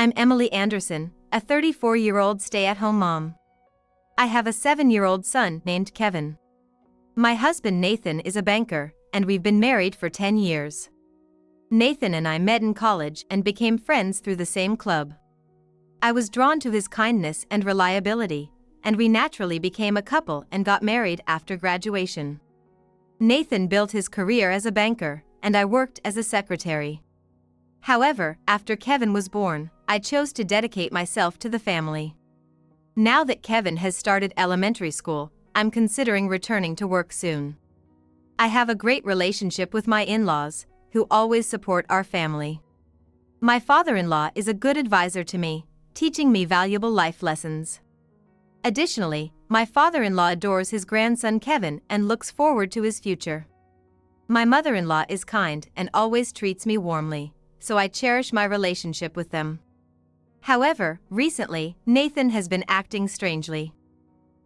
I'm Emily Anderson, a 34-year-old stay-at-home mom. I have a 7-year-old son named Kevin. My husband Nathan is a banker, and we've been married for 10 years. Nathan and I met in college and became friends through the same club. I was drawn to his kindness and reliability, and we naturally became a couple and got married after graduation. Nathan built his career as a banker, and I worked as a secretary. However, after Kevin was born, I chose to dedicate myself to the family. Now that Kevin has started elementary school, I'm considering returning to work soon. I have a great relationship with my in-laws, who always support our family. My father-in-law is a good advisor to me, teaching me valuable life lessons. Additionally, my father-in-law adores his grandson Kevin and looks forward to his future. My mother-in-law is kind and always treats me warmly, so I cherish my relationship with them. However, recently, Nathan has been acting strangely.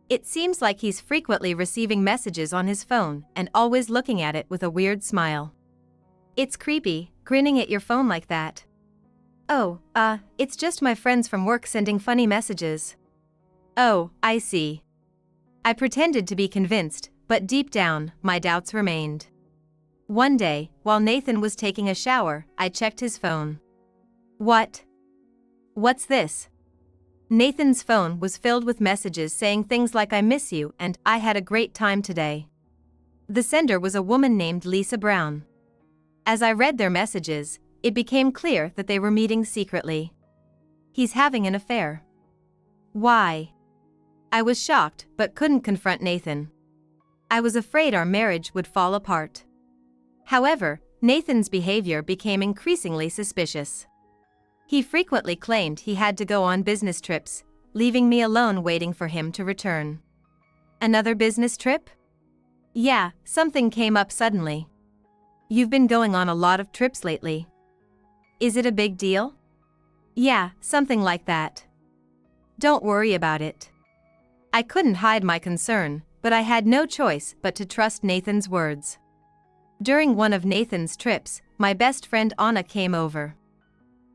It seems like he's frequently receiving messages on his phone and always looking at it with a weird smile. It's creepy, grinning at your phone like that. Oh, it's just my friends from work sending funny messages. Oh, I see. I pretended to be convinced, but deep down, my doubts remained. One day, while Nathan was taking a shower, I checked his phone. What's this? Nathan's phone was filled with messages saying things like "I miss you" and "I had a great time today." The sender was a woman named Lisa Brown. As I read their messages, it became clear that they were meeting secretly. He's having an affair. Why? I was shocked but couldn't confront Nathan. I was afraid our marriage would fall apart. However, Nathan's behavior became increasingly suspicious. He frequently claimed he had to go on business trips, leaving me alone waiting for him to return. Another business trip? Yeah, something came up suddenly. You've been going on a lot of trips lately. Is it a big deal? Yeah, something like that. Don't worry about it. I couldn't hide my concern, but I had no choice but to trust Nathan's words. During one of Nathan's trips, my best friend Anna came over.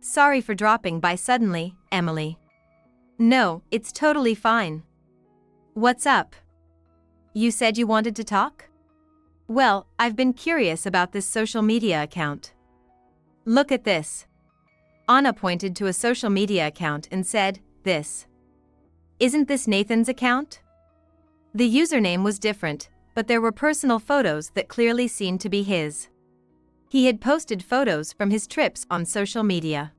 Sorry for dropping by suddenly, Emily. No, it's totally fine. What's up? You said you wanted to talk? Well, I've been curious about this social media account. Look at this. Anna pointed to a social media account and said, "This. Isn't this Nathan's account?" The username was different, but there were personal photos that clearly seemed to be his. He had posted photos from his trips on social media.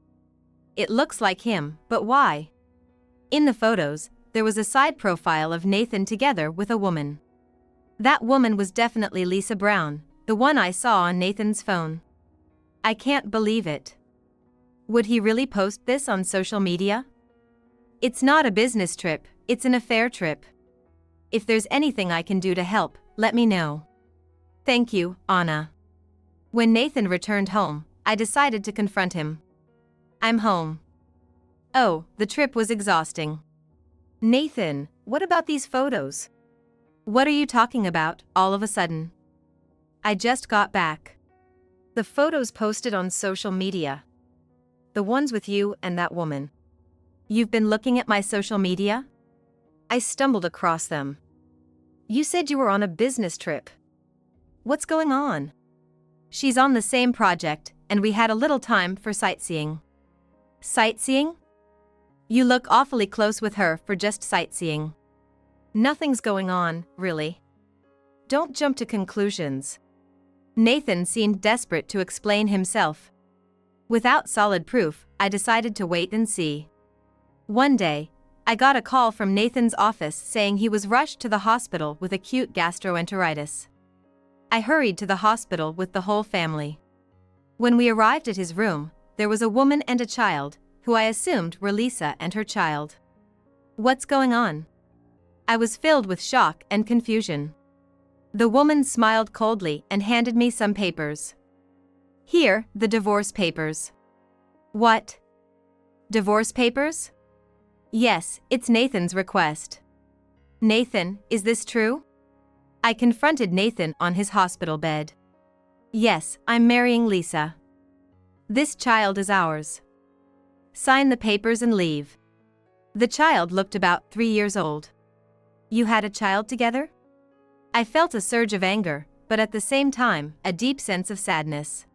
It looks like him, but why? In the photos, there was a side profile of Nathan together with a woman. That woman was definitely Lisa Brown, the one I saw on Nathan's phone. I can't believe it. Would he really post this on social media? It's not a business trip, it's an affair trip. If there's anything I can do to help, let me know. Thank you, Anna. When Nathan returned home, I decided to confront him. I'm home. Oh, the trip was exhausting. Nathan, what about these photos? What are you talking about, all of a sudden? I just got back. The photos posted on social media. The ones with you and that woman. You've been looking at my social media? I stumbled across them. You said you were on a business trip. What's going on? She's on the same project, and we had a little time for sightseeing. Sightseeing? You look awfully close with her for just sightseeing. Nothing's going on, really. Don't jump to conclusions. Nathan seemed desperate to explain himself. Without solid proof, I decided to wait and see. One day, I got a call from Nathan's office saying he was rushed to the hospital with acute gastroenteritis. I hurried to the hospital with the whole family. When we arrived at his room, there was a woman and a child, who I assumed were Lisa and her child. What's going on? I was filled with shock and confusion. The woman smiled coldly and handed me some papers. Here, the divorce papers. What? Divorce papers? Yes, it's Nathan's request. Nathan, is this true? I confronted Nathan on his hospital bed. Yes, I'm marrying Lisa. This child is ours. sign the papers and leave. The child looked about 3 years old. You had a child together? I felt a surge of anger, but at the same time, a deep sense of sadness.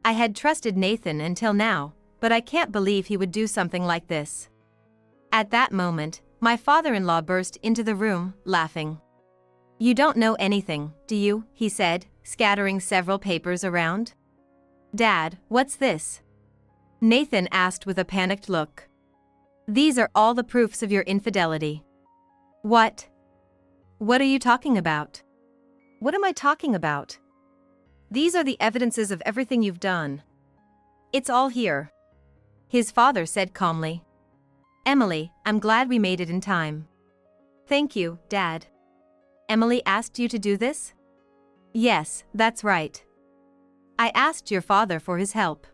I had trusted Nathan until now, but I can't believe he would do something like this. At that moment, my father-in-law burst into the room, laughing. You don't know anything, do you? He said, scattering several papers around. Dad, what's this? Nathan asked with a panicked look. These are all the proofs of your infidelity. What? What are you talking about? What am I talking about? These are the evidences of everything you've done. It's all here. His father said calmly. Emily, I'm glad we made it in time. Thank you, Dad. Emily asked you to do this? Yes, that's right. I asked your father for his help.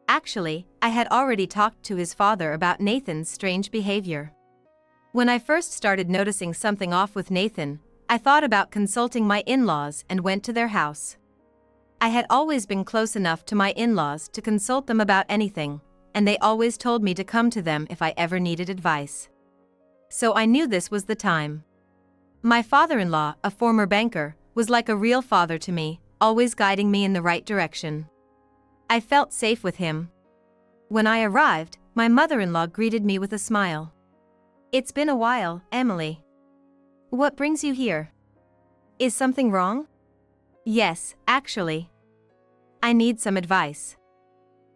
Actually, I had already talked to his father about Nathan's strange behavior. When I first started noticing something off with Nathan, I thought about consulting my in-laws and went to their house. I had always been close enough to my in-laws to consult them about anything, and they always told me to come to them if I ever needed advice. So I knew this was the time. My father-in-law, a former banker, was like a real father to me, always guiding me in the right direction. I felt safe with him. When I arrived, my mother-in-law greeted me with a smile. It's been a while, Emily. What brings you here? Is something wrong? Yes, actually. I need some advice.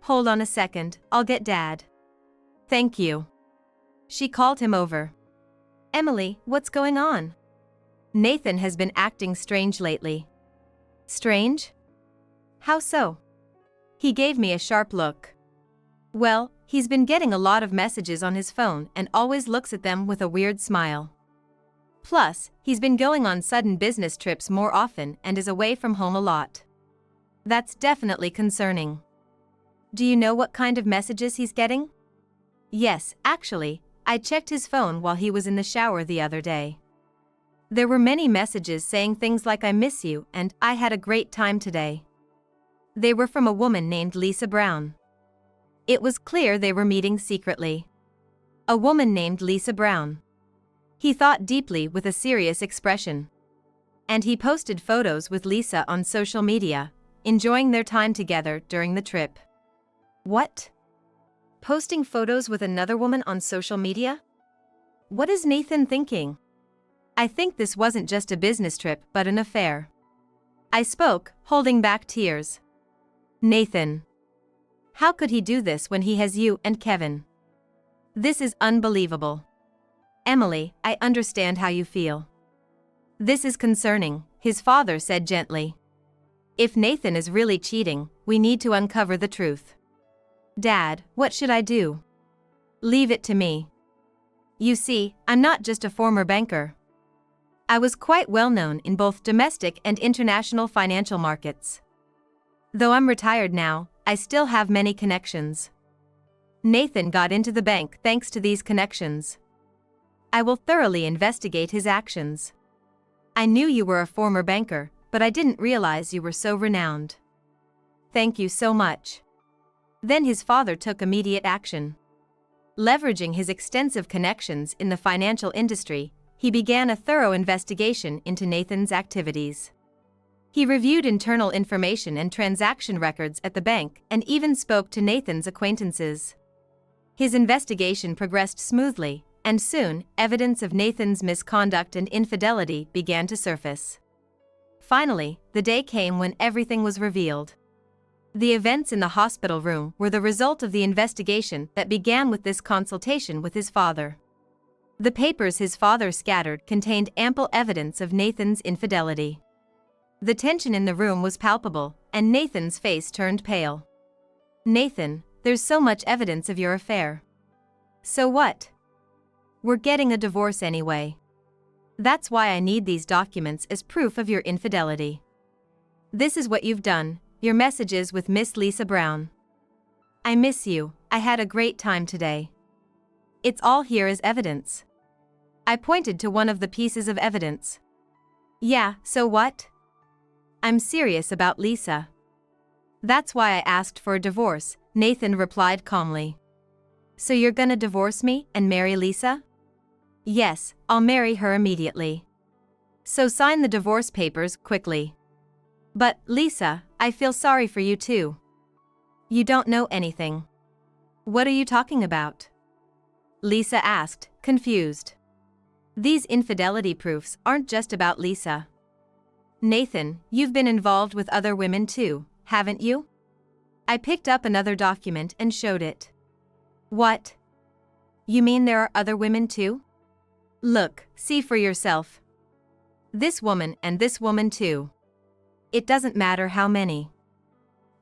Hold on a second, I'll get Dad. Thank you. She called him over. Emily, what's going on? Nathan has been acting strange lately. Strange? How so? He gave me a sharp look. Well, he's been getting a lot of messages on his phone and always looks at them with a weird smile. Plus, he's been going on sudden business trips more often and is away from home a lot. That's definitely concerning. Do you know what kind of messages he's getting? Yes, actually, I checked his phone while he was in the shower the other day. There were many messages saying things like I miss you and I had a great time today. They were from a woman named Lisa Brown. It was clear they were meeting secretly. A woman named Lisa Brown. He thought deeply with a serious expression. And he posted photos with Lisa on social media, enjoying their time together during the trip. What? Posting photos with another woman on social media? What is Nathan thinking? I think this wasn't just a business trip but an affair. I spoke, holding back tears. Nathan. How could he do this when he has you and Kevin? This is unbelievable. Emily, I understand how you feel. This is concerning, his father said gently. If Nathan is really cheating, we need to uncover the truth. Dad, what should I do? Leave it to me. You see, I'm not just a former banker. I was quite well known in both domestic and international financial markets. Though I'm retired now, I still have many connections. Nathan got into the bank thanks to these connections. I will thoroughly investigate his actions. I knew you were a former banker, but I didn't realize you were so renowned. Thank you so much. Then his father took immediate action. Leveraging his extensive connections in the financial industry, he began a thorough investigation into Nathan's activities. He reviewed internal information and transaction records at the bank and even spoke to Nathan's acquaintances. His investigation progressed smoothly, and soon, evidence of Nathan's misconduct and infidelity began to surface. Finally, the day came when everything was revealed. The events in the hospital room were the result of the investigation that began with this consultation with his father. The papers his father scattered contained ample evidence of Nathan's infidelity. The tension in the room was palpable, and Nathan's face turned pale. Nathan, there's so much evidence of your affair. So what? We're getting a divorce anyway. That's why I need these documents as proof of your infidelity. This is what you've done, your messages with Miss Lisa Brown. I miss you, I had a great time today. It's all here as evidence. I pointed to one of the pieces of evidence. Yeah, so what? I'm serious about Lisa. That's why I asked for a divorce, Nathan replied calmly. So you're gonna divorce me and marry Lisa? Yes, I'll marry her immediately. So sign the divorce papers quickly. But, Lisa, I feel sorry for you too. You don't know anything. What are you talking about? Lisa asked, confused. These infidelity proofs aren't just about Lisa. Nathan, you've been involved with other women too, haven't you? I picked up another document and showed it. What? You mean there are other women too? Look, see for yourself. This woman and this woman too. It doesn't matter how many.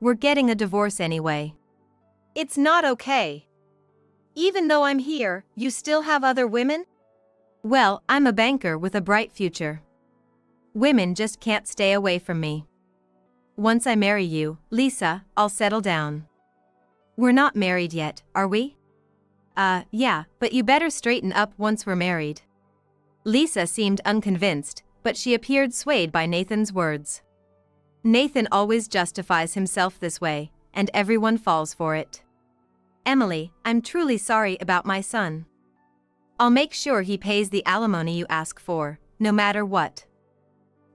We're getting a divorce anyway. It's not okay. Even though I'm here, you still have other women? Well, I'm a banker with a bright future. Women just can't stay away from me. Once I marry you, Lisa, I'll settle down. We're not married yet, are we? Yeah, but you better straighten up once we're married. Lisa seemed unconvinced, but she appeared swayed by Nathan's words. Nathan always justifies himself this way, and everyone falls for it. Emily, I'm truly sorry about my son. I'll make sure he pays the alimony you ask for, no matter what.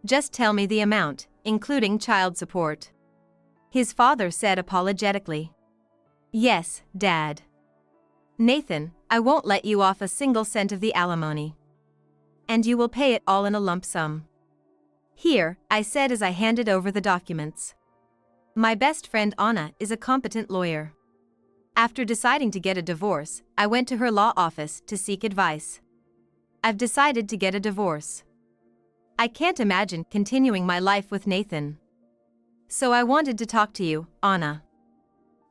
Just tell me the amount, including child support. His father said apologetically. Yes, Dad. Nathan, I won't let you off a single cent of the alimony. And you will pay it all in a lump sum. Here, I said as I handed over the documents. My best friend Anna is a competent lawyer. After deciding to get a divorce, I went to her law office to seek advice. I've decided to get a divorce. I can't imagine continuing my life with Nathan. So I wanted to talk to you, Anna.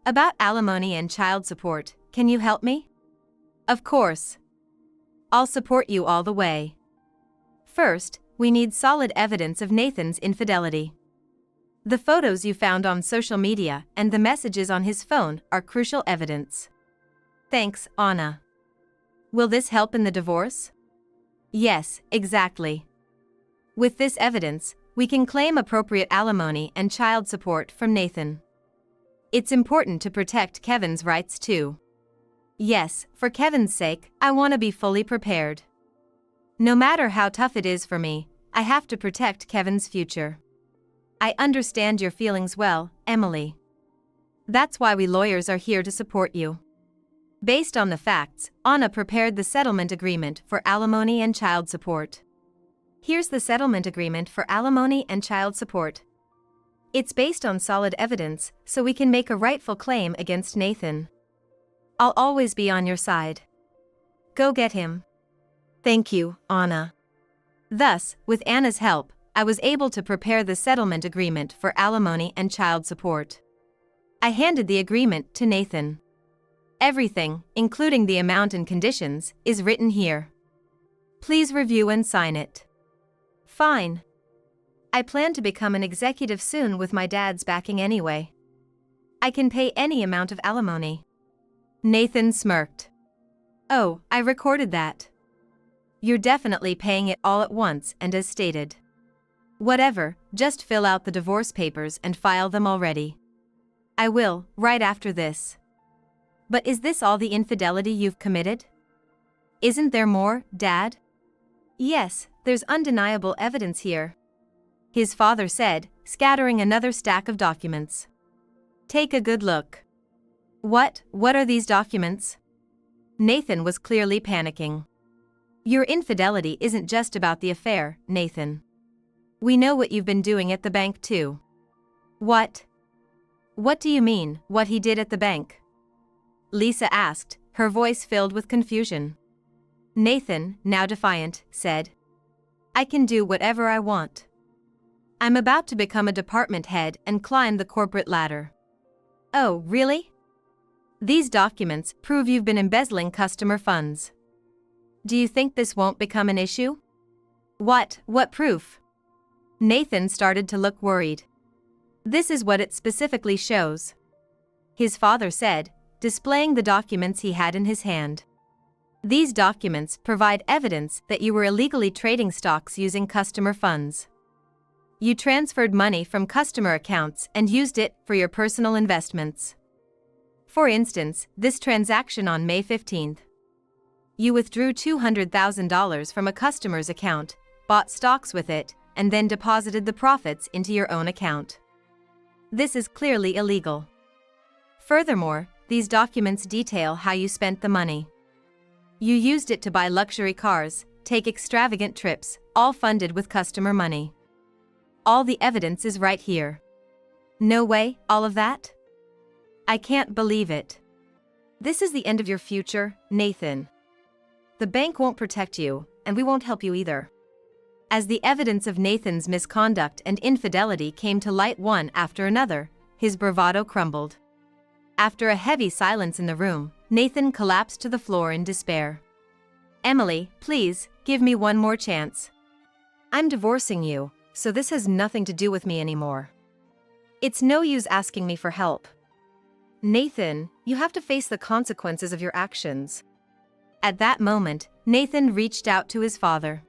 About alimony and child support, can you help me? Of course. I'll support you all the way. First, we need solid evidence of Nathan's infidelity. The photos you found on social media and the messages on his phone are crucial evidence. Thanks, Anna. Will this help in the divorce? Yes, exactly. With this evidence, we can claim appropriate alimony and child support from Nathan. It's important to protect Kevin's rights too. Yes, for Kevin's sake, I want to be fully prepared. No matter how tough it is for me, I have to protect Kevin's future. I understand your feelings well, Emily. That's why we lawyers are here to support you. Based on the facts, Anna prepared the settlement agreement for alimony and child support. Here's the settlement agreement for alimony and child support. It's based on solid evidence, so we can make a rightful claim against Nathan. I'll always be on your side. Go get him. Thank you, Anna. Thus, with Anna's help, I was able to prepare the settlement agreement for alimony and child support. I handed the agreement to Nathan. Everything, including the amount and conditions, is written here. Please review and sign it. Fine. I plan to become an executive soon with my dad's backing anyway. I can pay any amount of alimony. Nathan smirked. Oh, I recorded that. You're definitely paying it all at once and as stated. Whatever, just fill out the divorce papers and file them already. I will, right after this. But is this all the infidelity you've committed? Isn't there more, Dad? Yes, there's undeniable evidence here. His father said, scattering another stack of documents. Take a good look. What are these documents? Nathan was clearly panicking. Your infidelity isn't just about the affair, Nathan. We know what you've been doing at the bank too. What? What do you mean, what he did at the bank? Lisa asked, her voice filled with confusion. Nathan, now defiant, said. I can do whatever I want. I'm about to become a department head and climb the corporate ladder. Oh, really? These documents prove you've been embezzling customer funds. Do you think this won't become an issue? What proof? Nathan started to look worried. This is what it specifically shows. His father said, displaying the documents he had in his hand. These documents provide evidence that you were illegally trading stocks using customer funds. You transferred money from customer accounts and used it for your personal investments. For instance, this transaction on May 15th. You withdrew $200,000 from a customer's account, bought stocks with it, and then deposited the profits into your own account. This is clearly illegal. Furthermore, these documents detail how you spent the money. You used it to buy luxury cars, take extravagant trips, all funded with customer money. All the evidence is right here. No way, all of that? I can't believe it. This is the end of your future, Nathan. The bank won't protect you, and we won't help you either. As the evidence of Nathan's misconduct and infidelity came to light one after another, his bravado crumbled. After a heavy silence in the room, Nathan collapsed to the floor in despair. Emily, please, give me one more chance. I'm divorcing you, so this has nothing to do with me anymore. It's no use asking me for help. Nathan, you have to face the consequences of your actions. At that moment, Nathan reached out to his father.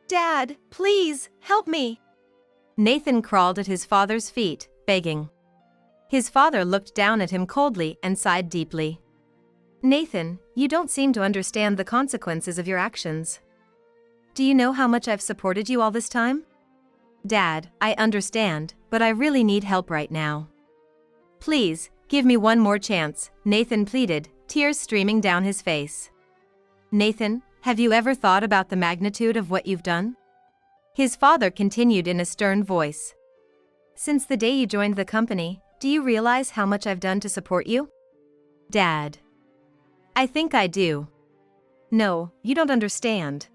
Dad, please, help me. Nathan crawled at his father's feet, begging. His father looked down at him coldly and sighed deeply. Nathan, you don't seem to understand the consequences of your actions. Do you know how much I've supported you all this time? Dad, I understand, but I really need help right now. Please, give me one more chance, Nathan pleaded, tears streaming down his face. Nathan, have you ever thought about the magnitude of what you've done? His father continued in a stern voice. Since the day you joined the company, do you realize how much I've done to support you? Dad. I think I do. No, you don't understand.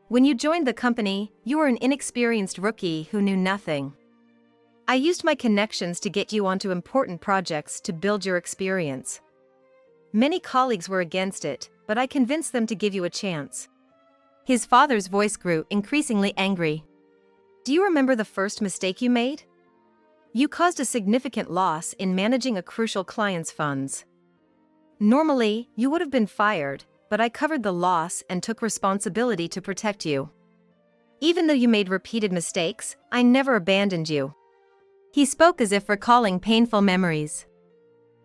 When you joined the company, you were an inexperienced rookie who knew nothing. I used my connections to get you onto important projects to build your experience. Many colleagues were against it, but I convinced them to give you a chance. His father's voice grew increasingly angry. Do you remember the first mistake you made? You caused a significant loss in managing a crucial client's funds. Normally, you would have been fired, but I covered the loss and took responsibility to protect you. Even though you made repeated mistakes, I never abandoned you. He spoke as if recalling painful memories.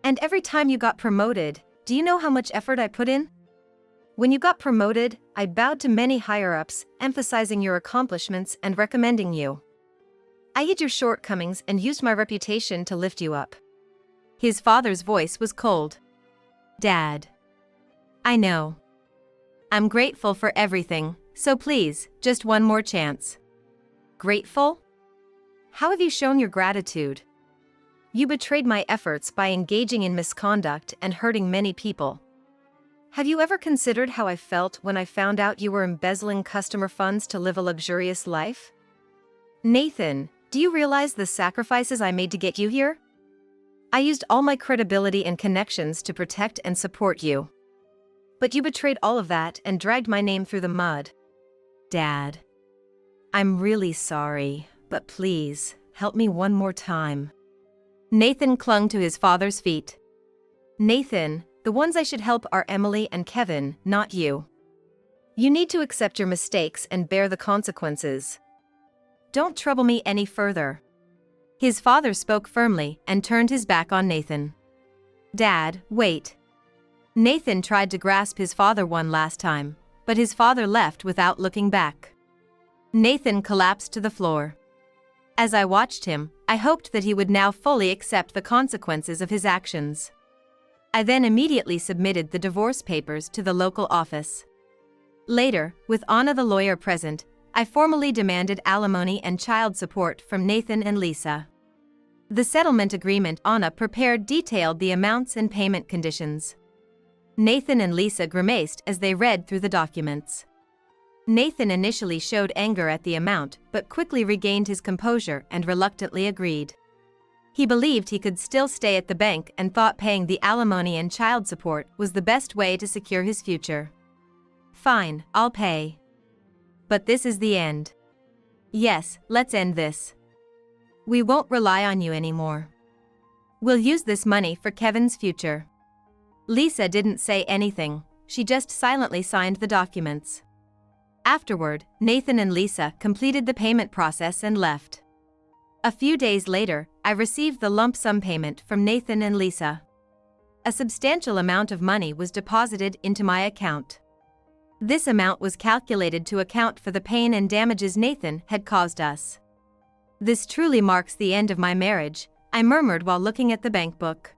And every time you got promoted, do you know how much effort I put in? When you got promoted, I bowed to many higher-ups, emphasizing your accomplishments and recommending you. I hid your shortcomings and used my reputation to lift you up. His father's voice was cold. Dad. I know. I'm grateful for everything, so please, just one more chance. Grateful? How have you shown your gratitude? You betrayed my efforts by engaging in misconduct and hurting many people. Have you ever considered how I felt when I found out you were embezzling customer funds to live a luxurious life? Nathan, do you realize the sacrifices I made to get you here? I used all my credibility and connections to protect and support you. But you betrayed all of that and dragged my name through the mud. Dad. I'm really sorry, but please, help me one more time. Nathan clung to his father's feet. Nathan, the ones I should help are Emily and Kevin, not you. You need to accept your mistakes and bear the consequences. Don't trouble me any further. His father spoke firmly and turned his back on Nathan. Dad, wait. Nathan tried to grasp his father one last time, but his father left without looking back. Nathan collapsed to the floor. As I watched him, I hoped that he would now fully accept the consequences of his actions. I then immediately submitted the divorce papers to the local office. Later, with Anna the lawyer present, I formally demanded alimony and child support from Nathan and Lisa. The settlement agreement Anna prepared detailed the amounts and payment conditions. Nathan and Lisa grimaced as they read through the documents. Nathan initially showed anger at the amount but quickly regained his composure and reluctantly agreed. He believed he could still stay at the bank and thought paying the alimony and child support was the best way to secure his future. Fine, I'll pay. But this is the end. Yes, let's end this. We won't rely on you anymore. We'll use this money for Kevin's future. Lisa didn't say anything, she just silently signed the documents. Afterward, Nathan and Lisa completed the payment process and left. A few days later, I received the lump sum payment from Nathan and Lisa. A substantial amount of money was deposited into my account. This amount was calculated to account for the pain and damages Nathan had caused us. This truly marks the end of my marriage, I murmured while looking at the bank book.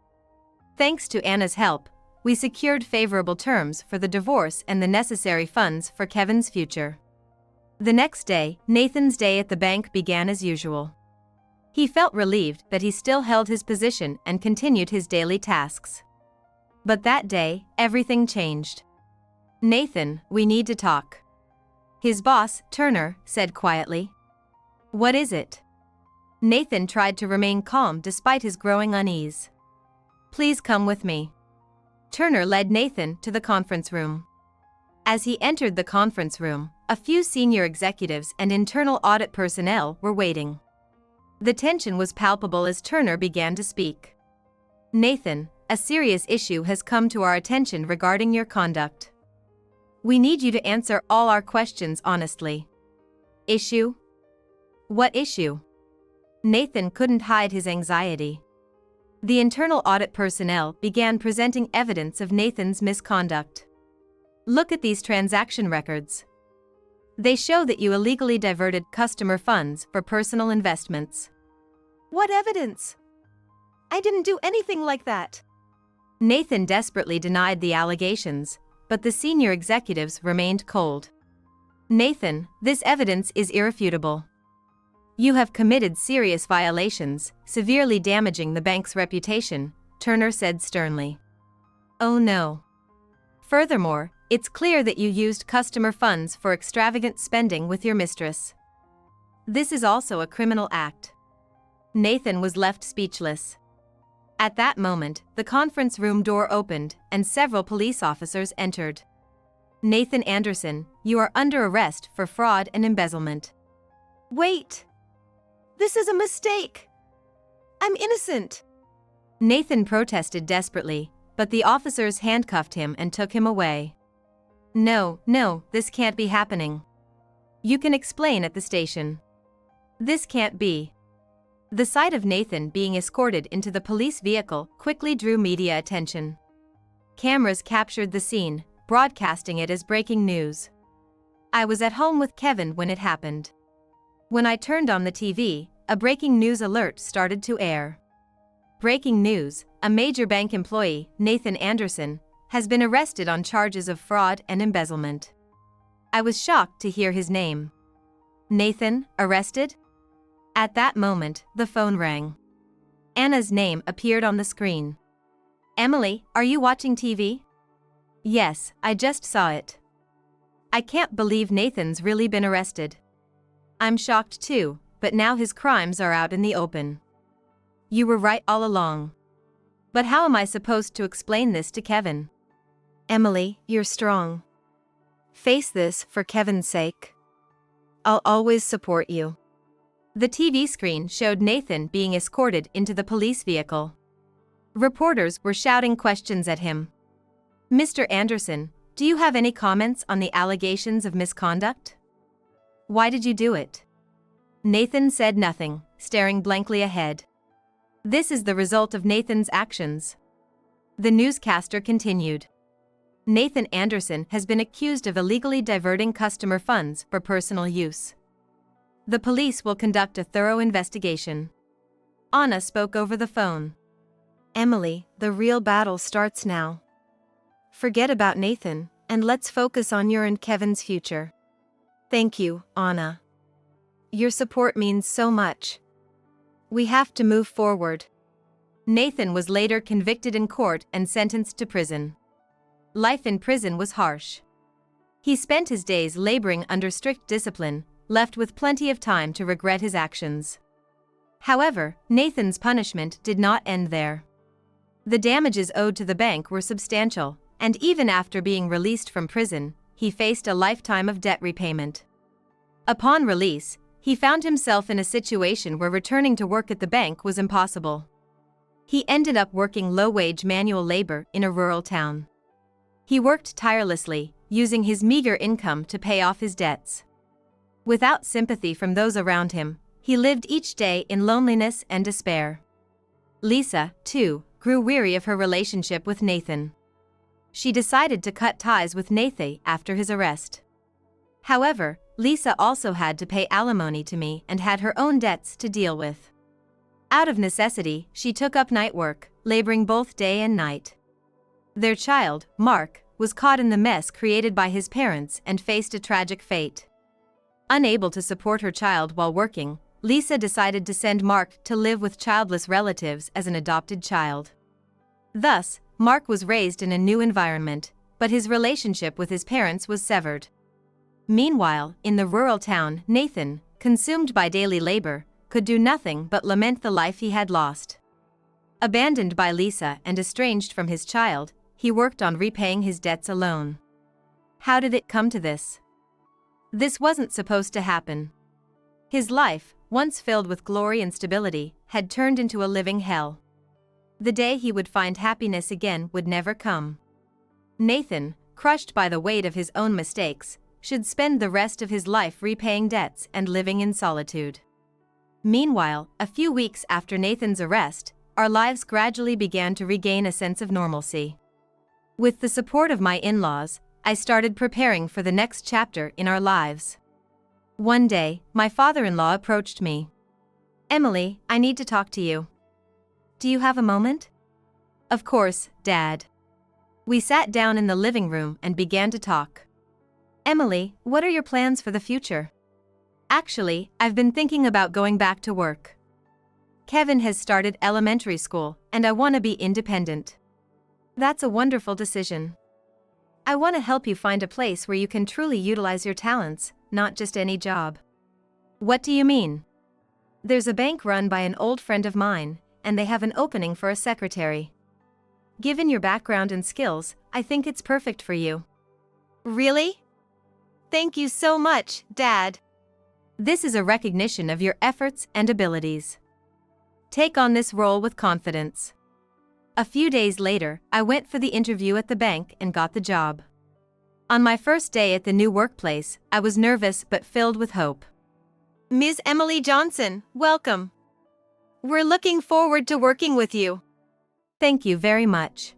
Thanks to Anna's help, we secured favorable terms for the divorce and the necessary funds for Kevin's future. The next day, Nathan's day at the bank began as usual. He felt relieved that he still held his position and continued his daily tasks. But that day, everything changed. "Nathan, we need to talk." His boss, Turner, said quietly. "What is it?" Nathan tried to remain calm despite his growing unease. "Please come with me." Turner led Nathan to the conference room. As he entered the conference room, a few senior executives and internal audit personnel were waiting. The tension was palpable as Turner began to speak. "Nathan, a serious issue has come to our attention regarding your conduct. We need you to answer all our questions honestly." "Issue? What issue?" Nathan couldn't hide his anxiety. The internal audit personnel began presenting evidence of Nathan's misconduct. "Look at these transaction records. They show that you illegally diverted customer funds for personal investments." "What evidence? I didn't do anything like that." Nathan desperately denied the allegations, but the senior executives remained cold. "Nathan, this evidence is irrefutable. You have committed serious violations, severely damaging the bank's reputation," Turner said sternly. "Oh no. Furthermore, it's clear that you used customer funds for extravagant spending with your mistress. This is also a criminal act." Nathan was left speechless. At that moment, the conference room door opened and several police officers entered. "Nathan Anderson, you are under arrest for fraud and embezzlement." "Wait! This is a mistake! I'm innocent!" Nathan protested desperately, but the officers handcuffed him and took him away. No, this can't be happening. You can explain at the station." "This can't be." The sight of Nathan being escorted into the police vehicle quickly drew media attention. Cameras captured the scene, broadcasting it as breaking news. I was at home with Kevin when it happened. When I turned on the TV, a breaking news alert started to air. "Breaking news, a major bank employee, Nathan Anderson, has been arrested on charges of fraud and embezzlement." I was shocked to hear his name. "Nathan, arrested?" At that moment, the phone rang. Anna's name appeared on the screen. "Emily, are you watching TV?" "Yes, I just saw it." "I can't believe Nathan's really been arrested." "I'm shocked too, but now his crimes are out in the open." "You were right all along." "But how am I supposed to explain this to Kevin?" "Emily, you're strong. Face this for Kevin's sake. I'll always support you." The TV screen showed Nathan being escorted into the police vehicle. Reporters were shouting questions at him. "Mr. Anderson, do you have any comments on the allegations of misconduct? Why did you do it?" Nathan said nothing, staring blankly ahead. "This is the result of Nathan's actions." The newscaster continued. "Nathan Anderson has been accused of illegally diverting customer funds for personal use. The police will conduct a thorough investigation." Anna spoke over the phone. "Emily, the real battle starts now. Forget about Nathan, and let's focus on your and Kevin's future." "Thank you, Anna. Your support means so much. We have to move forward." Nathan was later convicted in court and sentenced to prison. Life in prison was harsh. He spent his days laboring under strict discipline, left with plenty of time to regret his actions. However, Nathan's punishment did not end there. The damages owed to the bank were substantial, and even after being released from prison, he faced a lifetime of debt repayment. Upon release, he found himself in a situation where returning to work at the bank was impossible. He ended up working low-wage manual labor in a rural town. He worked tirelessly, using his meager income to pay off his debts. Without sympathy from those around him, he lived each day in loneliness and despair. Lisa, too, grew weary of her relationship with Nathan. She decided to cut ties with Nathan after his arrest. However, Lisa also had to pay alimony to me and had her own debts to deal with. Out of necessity, she took up night work, laboring both day and night. Their child, Mark, was caught in the mess created by his parents and faced a tragic fate. Unable to support her child while working, Lisa decided to send Mark to live with childless relatives as an adopted child. Thus, Mark was raised in a new environment, but his relationship with his parents was severed. Meanwhile, in the rural town, Nathan, consumed by daily labor, could do nothing but lament the life he had lost. Abandoned by Lisa and estranged from his child, he worked on repaying his debts alone. How did it come to this? This wasn't supposed to happen. His life, once filled with glory and stability, had turned into a living hell. The day he would find happiness again would never come. Nathan, crushed by the weight of his own mistakes, should spend the rest of his life repaying debts and living in solitude. Meanwhile, a few weeks after Nathan's arrest, our lives gradually began to regain a sense of normalcy. With the support of my in-laws, I started preparing for the next chapter in our lives. One day, my father-in-law approached me. "Emily, I need to talk to you. Do you have a moment?" "Of course, Dad." We sat down in the living room and began to talk. "Emily, what are your plans for the future?" "Actually, I've been thinking about going back to work. Kevin has started elementary school, and I want to be independent." "That's a wonderful decision. I want to help you find a place where you can truly utilize your talents, not just any job." "What do you mean?" "There's a bank run by an old friend of mine, and they have an opening for a secretary. Given your background and skills, I think it's perfect for you." "Really? Thank you so much, Dad." This is a recognition of your efforts and abilities. Take on this role with confidence. A few days later, I went for the interview at the bank and got the job. On my first day at the new workplace, I was nervous but filled with hope. "Ms. Emily Johnson, welcome. We're looking forward to working with you." "Thank you very much.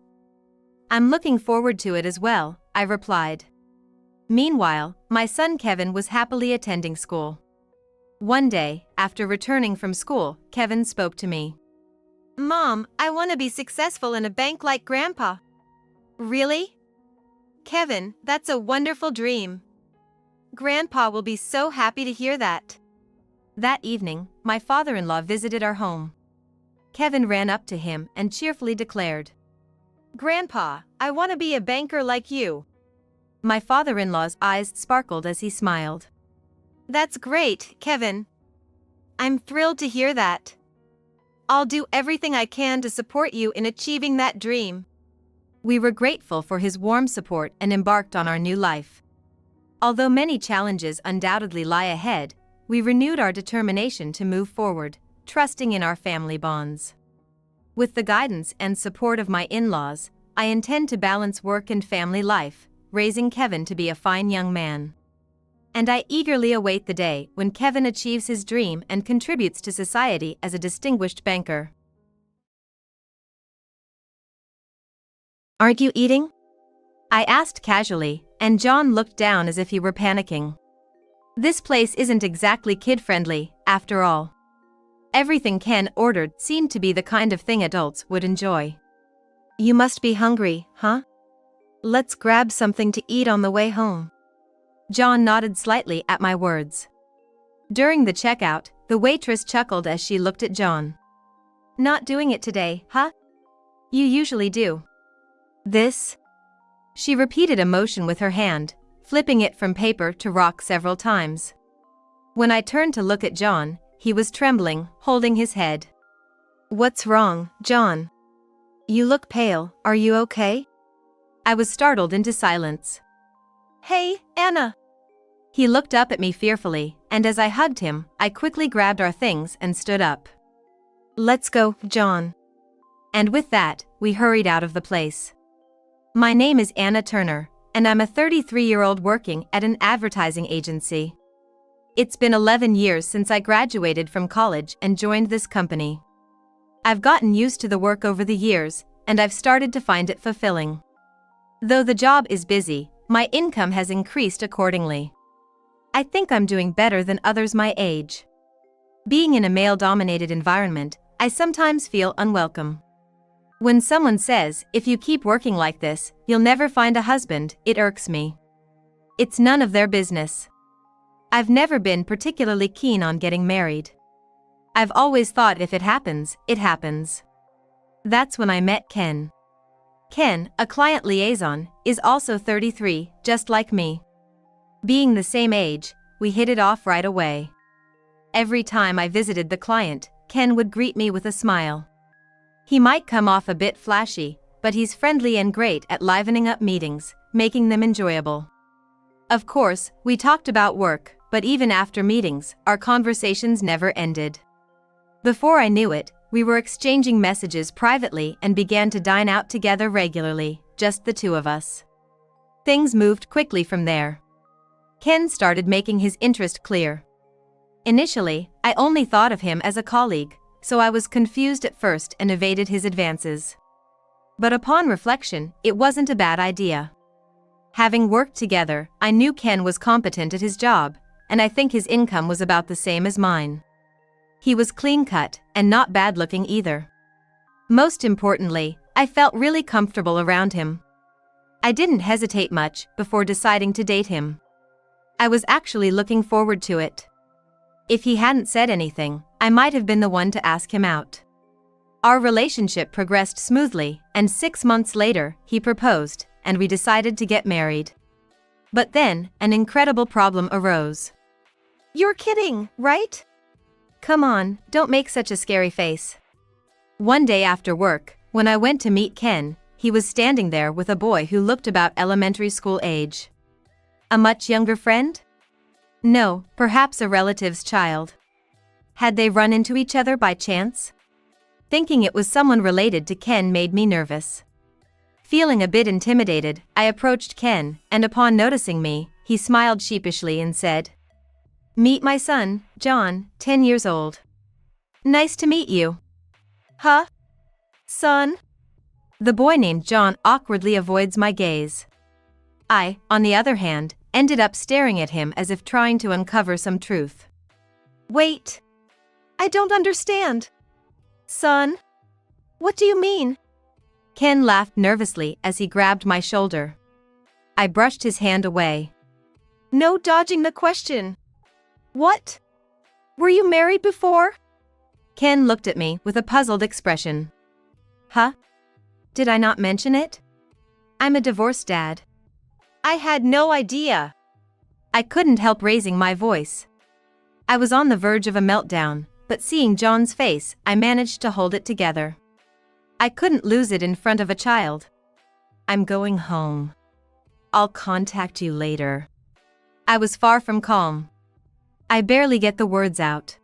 I'm looking forward to it as well," I replied. Meanwhile, my son Kevin was happily attending school. One day, after returning from school, Kevin spoke to me. "Mom, I want to be successful in a bank like Grandpa." "Really? Kevin, that's a wonderful dream. Grandpa will be so happy to hear that." That evening, my father-in-law visited our home. Kevin ran up to him and cheerfully declared, "Grandpa, I want to be a banker like you." My father-in-law's eyes sparkled as he smiled. "That's great, Kevin. I'm thrilled to hear that. I'll do everything I can to support you in achieving that dream." We were grateful for his warm support and embarked on our new life. Although many challenges undoubtedly lie ahead, we renewed our determination to move forward, trusting in our family bonds. With the guidance and support of my in-laws, I intend to balance work and family life, raising Kevin to be a fine young man. And I eagerly await the day when Kevin achieves his dream and contributes to society as a distinguished banker. "Aren't you eating?" I asked casually, and John looked down as if he were panicking. This place isn't exactly kid-friendly, after all. Everything Ken ordered seemed to be the kind of thing adults would enjoy. "You must be hungry, huh? Let's grab something to eat on the way home." John nodded slightly at my words. During the checkout, the waitress chuckled as she looked at John. "Not doing it today, huh? You usually do." "This?" She repeated a motion with her hand, flipping it from paper to rock several times. When I turned to look at John, he was trembling, holding his head. "What's wrong, John? You look pale, are you okay?" I was startled into silence. "Hey, Anna." He looked up at me fearfully, and as I hugged him, I quickly grabbed our things and stood up. "Let's go, John." And with that, we hurried out of the place. My name is Anna Turner, and I'm a 33-year-old working at an advertising agency. It's been 11 years since I graduated from college and joined this company. I've gotten used to the work over the years, and I've started to find it fulfilling. Though the job is busy, my income has increased accordingly. I think I'm doing better than others my age. Being in a male-dominated environment, I sometimes feel unwelcome. When someone says, if you keep working like this, you'll never find a husband, it irks me. It's none of their business. I've never been particularly keen on getting married. I've always thought if it happens, it happens. That's when I met Ken. Ken, a client liaison, is also 33, just like me. Being the same age, we hit it off right away. Every time I visited the client, Ken would greet me with a smile. He might come off a bit flashy, but he's friendly and great at livening up meetings, making them enjoyable. Of course, we talked about work, but even after meetings, our conversations never ended. Before I knew it, we were exchanging messages privately and began to dine out together regularly, just the two of us. Things moved quickly from there. Ken started making his interest clear. Initially, I only thought of him as a colleague, so I was confused at first and evaded his advances. But upon reflection, it wasn't a bad idea. Having worked together, I knew Ken was competent at his job, and I think his income was about the same as mine. He was clean-cut, and not bad-looking either. Most importantly, I felt really comfortable around him. I didn't hesitate much before deciding to date him. I was actually looking forward to it. If he hadn't said anything, I might have been the one to ask him out. Our relationship progressed smoothly, and 6 months later, he proposed, and we decided to get married. But then, an incredible problem arose. You're kidding, right? Come on, don't make such a scary face. One day after work, when I went to meet Ken, he was standing there with a boy who looked about elementary school age. A much younger friend? No, perhaps a relative's child. Had they run into each other by chance? Thinking it was someone related to Ken made me nervous. Feeling a bit intimidated, I approached Ken, and upon noticing me, he smiled sheepishly and said, "Meet my son, John, 10 years old. Nice to meet you." Huh? Son? The boy named John awkwardly avoids my gaze. I, on the other hand, ended up staring at him as if trying to uncover some truth. Wait. I don't understand. Son? What do you mean? Ken laughed nervously as he grabbed my shoulder. I brushed his hand away. No dodging the question. What? Were you married before? Ken looked at me with a puzzled expression. Huh? Did I not mention it? I'm a divorced dad. I had no idea. I couldn't help raising my voice. I was on the verge of a meltdown, but seeing John's face, I managed to hold it together. I couldn't lose it in front of a child. I'm going home. I'll contact you later. I was far from calm. I barely get the words out.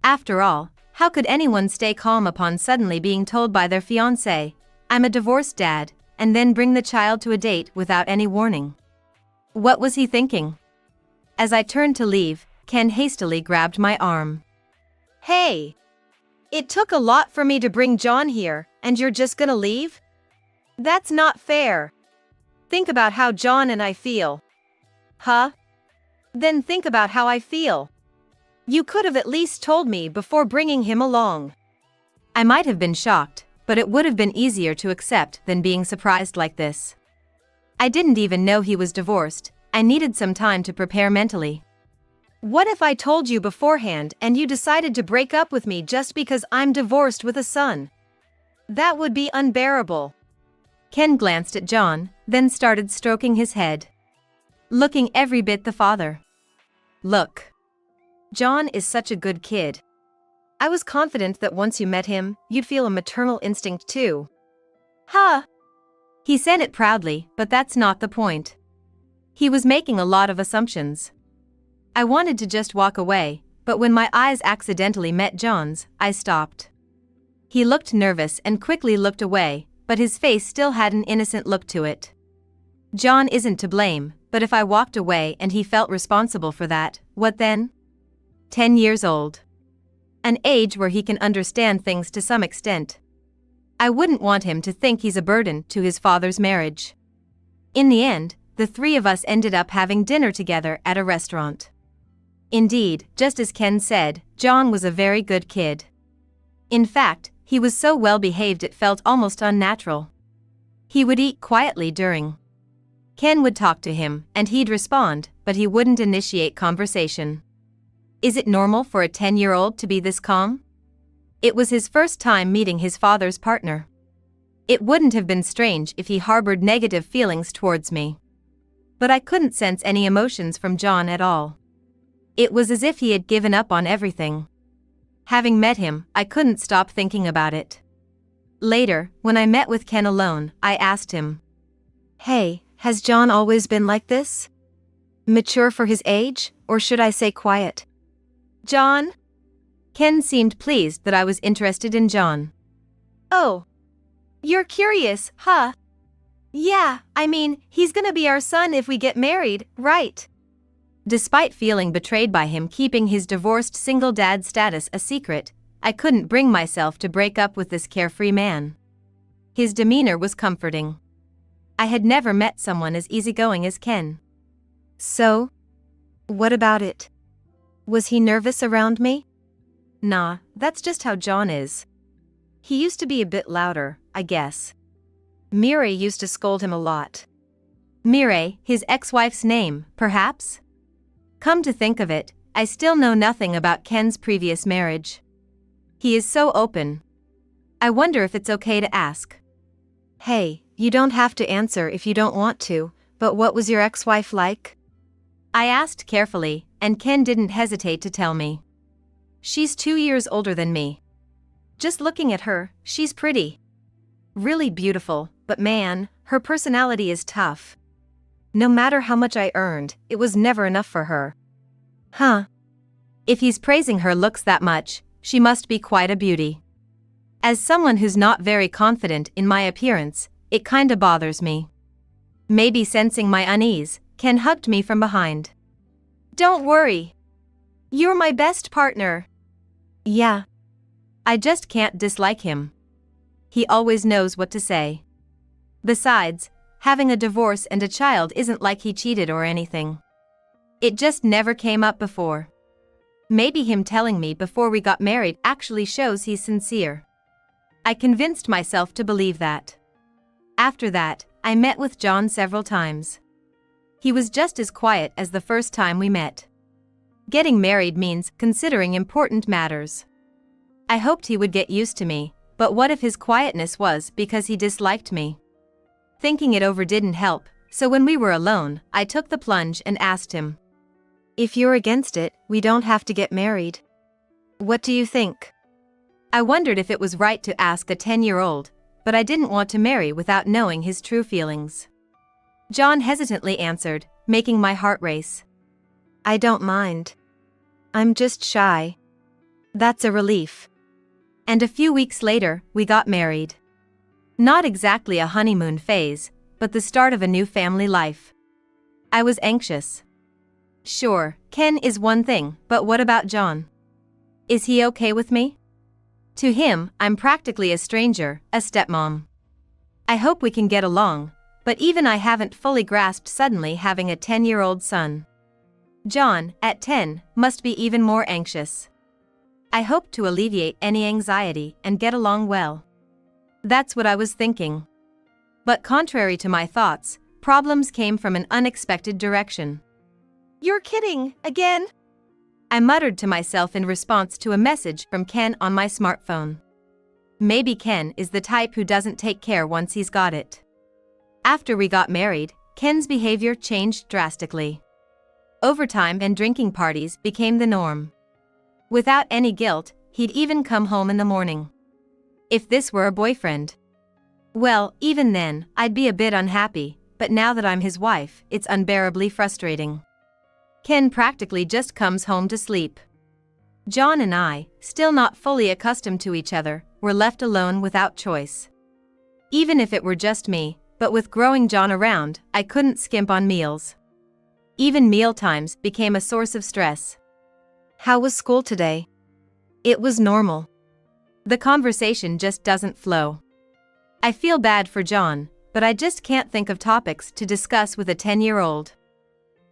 After all, how could anyone stay calm upon suddenly being told by their fiancé, "I'm a divorced dad," and then bring the child to a date without any warning? What was he thinking? As I turned to leave, Ken hastily grabbed my arm. Hey! It took a lot for me to bring John here, and you're just gonna leave? That's not fair. Think about how John and I feel. Huh? Then think about how I feel. You could have at least told me before bringing him along. I might have been shocked, but it would have been easier to accept than being surprised like this. I didn't even know he was divorced. I needed some time to prepare mentally. What if I told you beforehand and you decided to break up with me just because I'm divorced with a son? That would be unbearable. Ken glanced at John, then started stroking his head. Looking every bit the father. Look. John is such a good kid. I was confident that once you met him, you'd feel a maternal instinct too. Huh? He said it proudly, but that's not the point. He was making a lot of assumptions. I wanted to just walk away, but when my eyes accidentally met John's, I stopped. He looked nervous and quickly looked away, but his face still had an innocent look to it. John isn't to blame, but if I walked away and he felt responsible for that, what then? 10 years old. an age where he can understand things to some extent. I wouldn't want him to think he's a burden to his father's marriage. In the end, the three of us ended up having dinner together at a restaurant. Indeed, just as Ken said, John was a very good kid. In fact, he was so well behaved it felt almost unnatural. He would eat quietly during. Ken would talk to him, and he'd respond, but he wouldn't initiate conversation. Is it normal for a 10-year-old to be this calm? It was his first time meeting his father's partner. It wouldn't have been strange if he harbored negative feelings towards me. But I couldn't sense any emotions from John at all. It was as if he had given up on everything. Having met him, I couldn't stop thinking about it. Later, when I met with Ken alone, I asked him, "Hey, has John always been like this? Mature for his age, or should I say quiet?" "John?" Ken seemed pleased that I was interested in John. "Oh. You're curious, huh? Yeah, I mean, he's gonna be our son if we get married, right?" Despite feeling betrayed by him keeping his divorced single dad status a secret, I couldn't bring myself to break up with this carefree man. His demeanor was comforting. I had never met someone as easygoing as Ken. "So? What about it? Was he nervous around me?" "Nah, that's just how John is. He used to be a bit louder, I guess. Mireille used to scold him a lot." Mireille, his ex-wife's name, perhaps? Come to think of it, I still know nothing about Ken's previous marriage. He is so open. I wonder if it's okay to ask. "Hey, you don't have to answer if you don't want to, but what was your ex-wife like?" I asked carefully, and Ken didn't hesitate to tell me. "She's 2 years older than me. Just looking at her, she's pretty. Really beautiful, but man, her personality is tough. No matter how much I earned, it was never enough for her." "Huh. If he's praising her looks that much, she must be quite a beauty. As someone who's not very confident in my appearance, it kinda bothers me." Maybe sensing my unease, Ken hugged me from behind. "Don't worry. You're my best partner." "Yeah. I just can't dislike him. He always knows what to say. Besides, having a divorce and a child isn't like he cheated or anything. It just never came up before. Maybe him telling me before we got married actually shows he's sincere." I convinced myself to believe that. After that, I met with John several times. He was just as quiet as the first time we met. Getting married means considering important matters. I hoped he would get used to me, but what if his quietness was because he disliked me? Thinking it over didn't help, so when we were alone, I took the plunge and asked him, "If you're against it, we don't have to get married. What do you think?" I wondered if it was right to ask a 10-year-old, but I didn't want to marry without knowing his true feelings. John hesitantly answered, making my heart race. "I don't mind. I'm just shy." That's a relief. And a few weeks later, we got married. Not exactly a honeymoon phase, but the start of a new family life. I was anxious. Sure, Ken is one thing, but what about John? Is he okay with me? To him, I'm practically a stranger, a stepmom. I hope we can get along, but even I haven't fully grasped suddenly having a 10-year-old son. John, at 10, must be even more anxious. I hope to alleviate any anxiety and get along well. That's what I was thinking. But contrary to my thoughts, problems came from an unexpected direction. "You're kidding, again?" I muttered to myself in response to a message from Ken on my smartphone. Maybe Ken is the type who doesn't take care once he's got it. After we got married, Ken's behavior changed drastically. Overtime and drinking parties became the norm. Without any guilt, he'd even come home in the morning. If this were a boyfriend. Well, even then, I'd be a bit unhappy, but now that I'm his wife, it's unbearably frustrating. Ken practically just comes home to sleep. John and I, still not fully accustomed to each other, were left alone without choice. Even if it were just me, but with growing John around, I couldn't skimp on meals. Even meal times became a source of stress. "How was school today?" It was normal. The conversation just doesn't flow. I feel bad for John, but I just can't think of topics to discuss with a 10-year-old.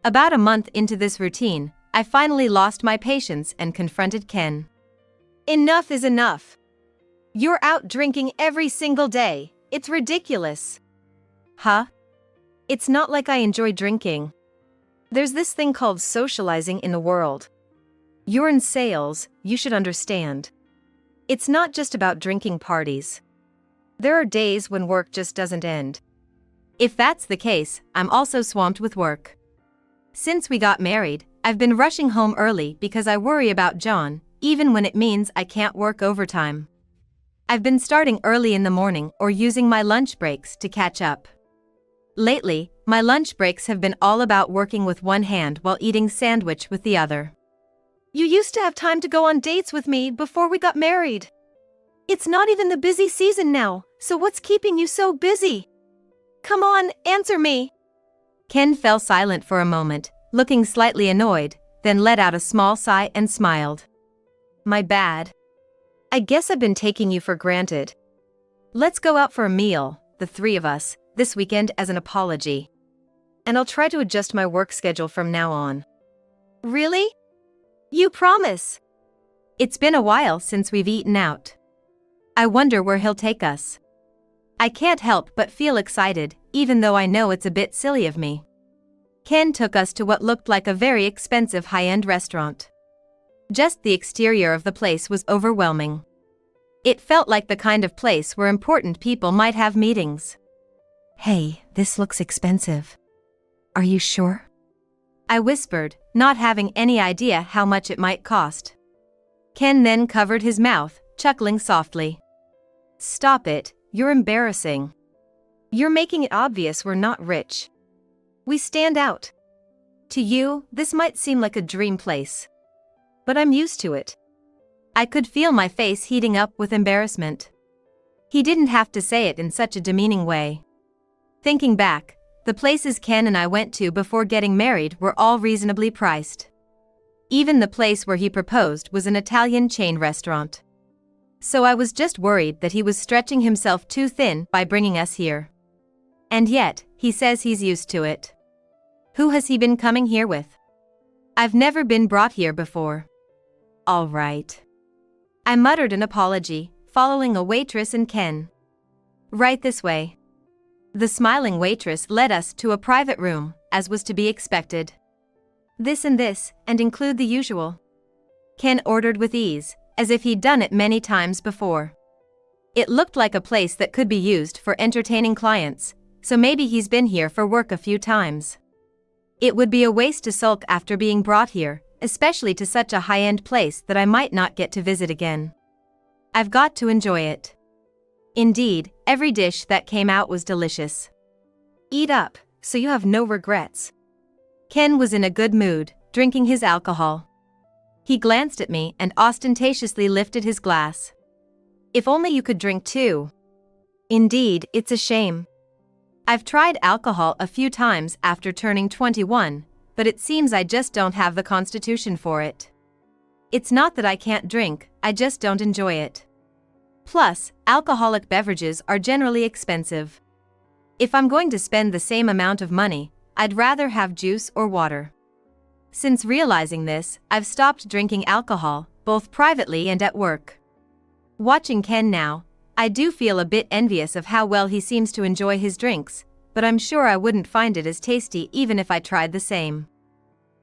About a month into this routine, I finally lost my patience and confronted Ken. Enough is enough. You're out drinking every single day. It's ridiculous. Huh? It's not like I enjoy drinking. There's this thing called socializing in the world. You're in sales, you should understand. It's not just about drinking parties. There are days when work just doesn't end. If that's the case, I'm also swamped with work. Since we got married, I've been rushing home early because I worry about John, even when it means I can't work overtime. I've been starting early in the morning or using my lunch breaks to catch up. Lately, my lunch breaks have been all about working with one hand while eating sandwich with the other. You used to have time to go on dates with me before we got married. It's not even the busy season now, so what's keeping you so busy? Come on, answer me. Ken fell silent for a moment, looking slightly annoyed, then let out a small sigh and smiled. My bad. I guess I've been taking you for granted. Let's go out for a meal, the three of us, this weekend as an apology. And I'll try to adjust my work schedule from now on. Really? You promise? It's been a while since we've eaten out. I wonder where he'll take us. I can't help but feel excited, even though I know it's a bit silly of me. Ken took us to what looked like a very expensive high-end restaurant. Just the exterior of the place was overwhelming. It felt like the kind of place where important people might have meetings. Hey, this looks expensive. Are you sure? I whispered, not having any idea how much it might cost. Ken then covered his mouth, chuckling softly. Stop it, you're embarrassing. You're making it obvious we're not rich. We stand out. To you, this might seem like a dream place. But I'm used to it. I could feel my face heating up with embarrassment. He didn't have to say it in such a demeaning way. Thinking back, the places Ken and I went to before getting married were all reasonably priced. Even the place where he proposed was an Italian chain restaurant. So I was just worried that he was stretching himself too thin by bringing us here. And yet, he says he's used to it. Who has he been coming here with? I've never been brought here before. All right. I muttered an apology, following a waitress and Ken. Right this way. The smiling waitress led us to a private room, as was to be expected. This, and include the usual. Ken ordered with ease, as if he'd done it many times before. It looked like a place that could be used for entertaining clients, so maybe he's been here for work a few times. It would be a waste to sulk after being brought here, especially to such a high-end place that I might not get to visit again. I've got to enjoy it. Indeed, every dish that came out was delicious. Eat up, so you have no regrets. Ken was in a good mood, drinking his alcohol. He glanced at me and ostentatiously lifted his glass. If only you could drink too. Indeed, it's a shame. I've tried alcohol a few times after turning 21, but it seems I just don't have the constitution for it. It's not that I can't drink, I just don't enjoy it. Plus, alcoholic beverages are generally expensive. If I'm going to spend the same amount of money, I'd rather have juice or water. Since realizing this, I've stopped drinking alcohol, both privately and at work. Watching Ken now, I do feel a bit envious of how well he seems to enjoy his drinks, but I'm sure I wouldn't find it as tasty even if I tried the same.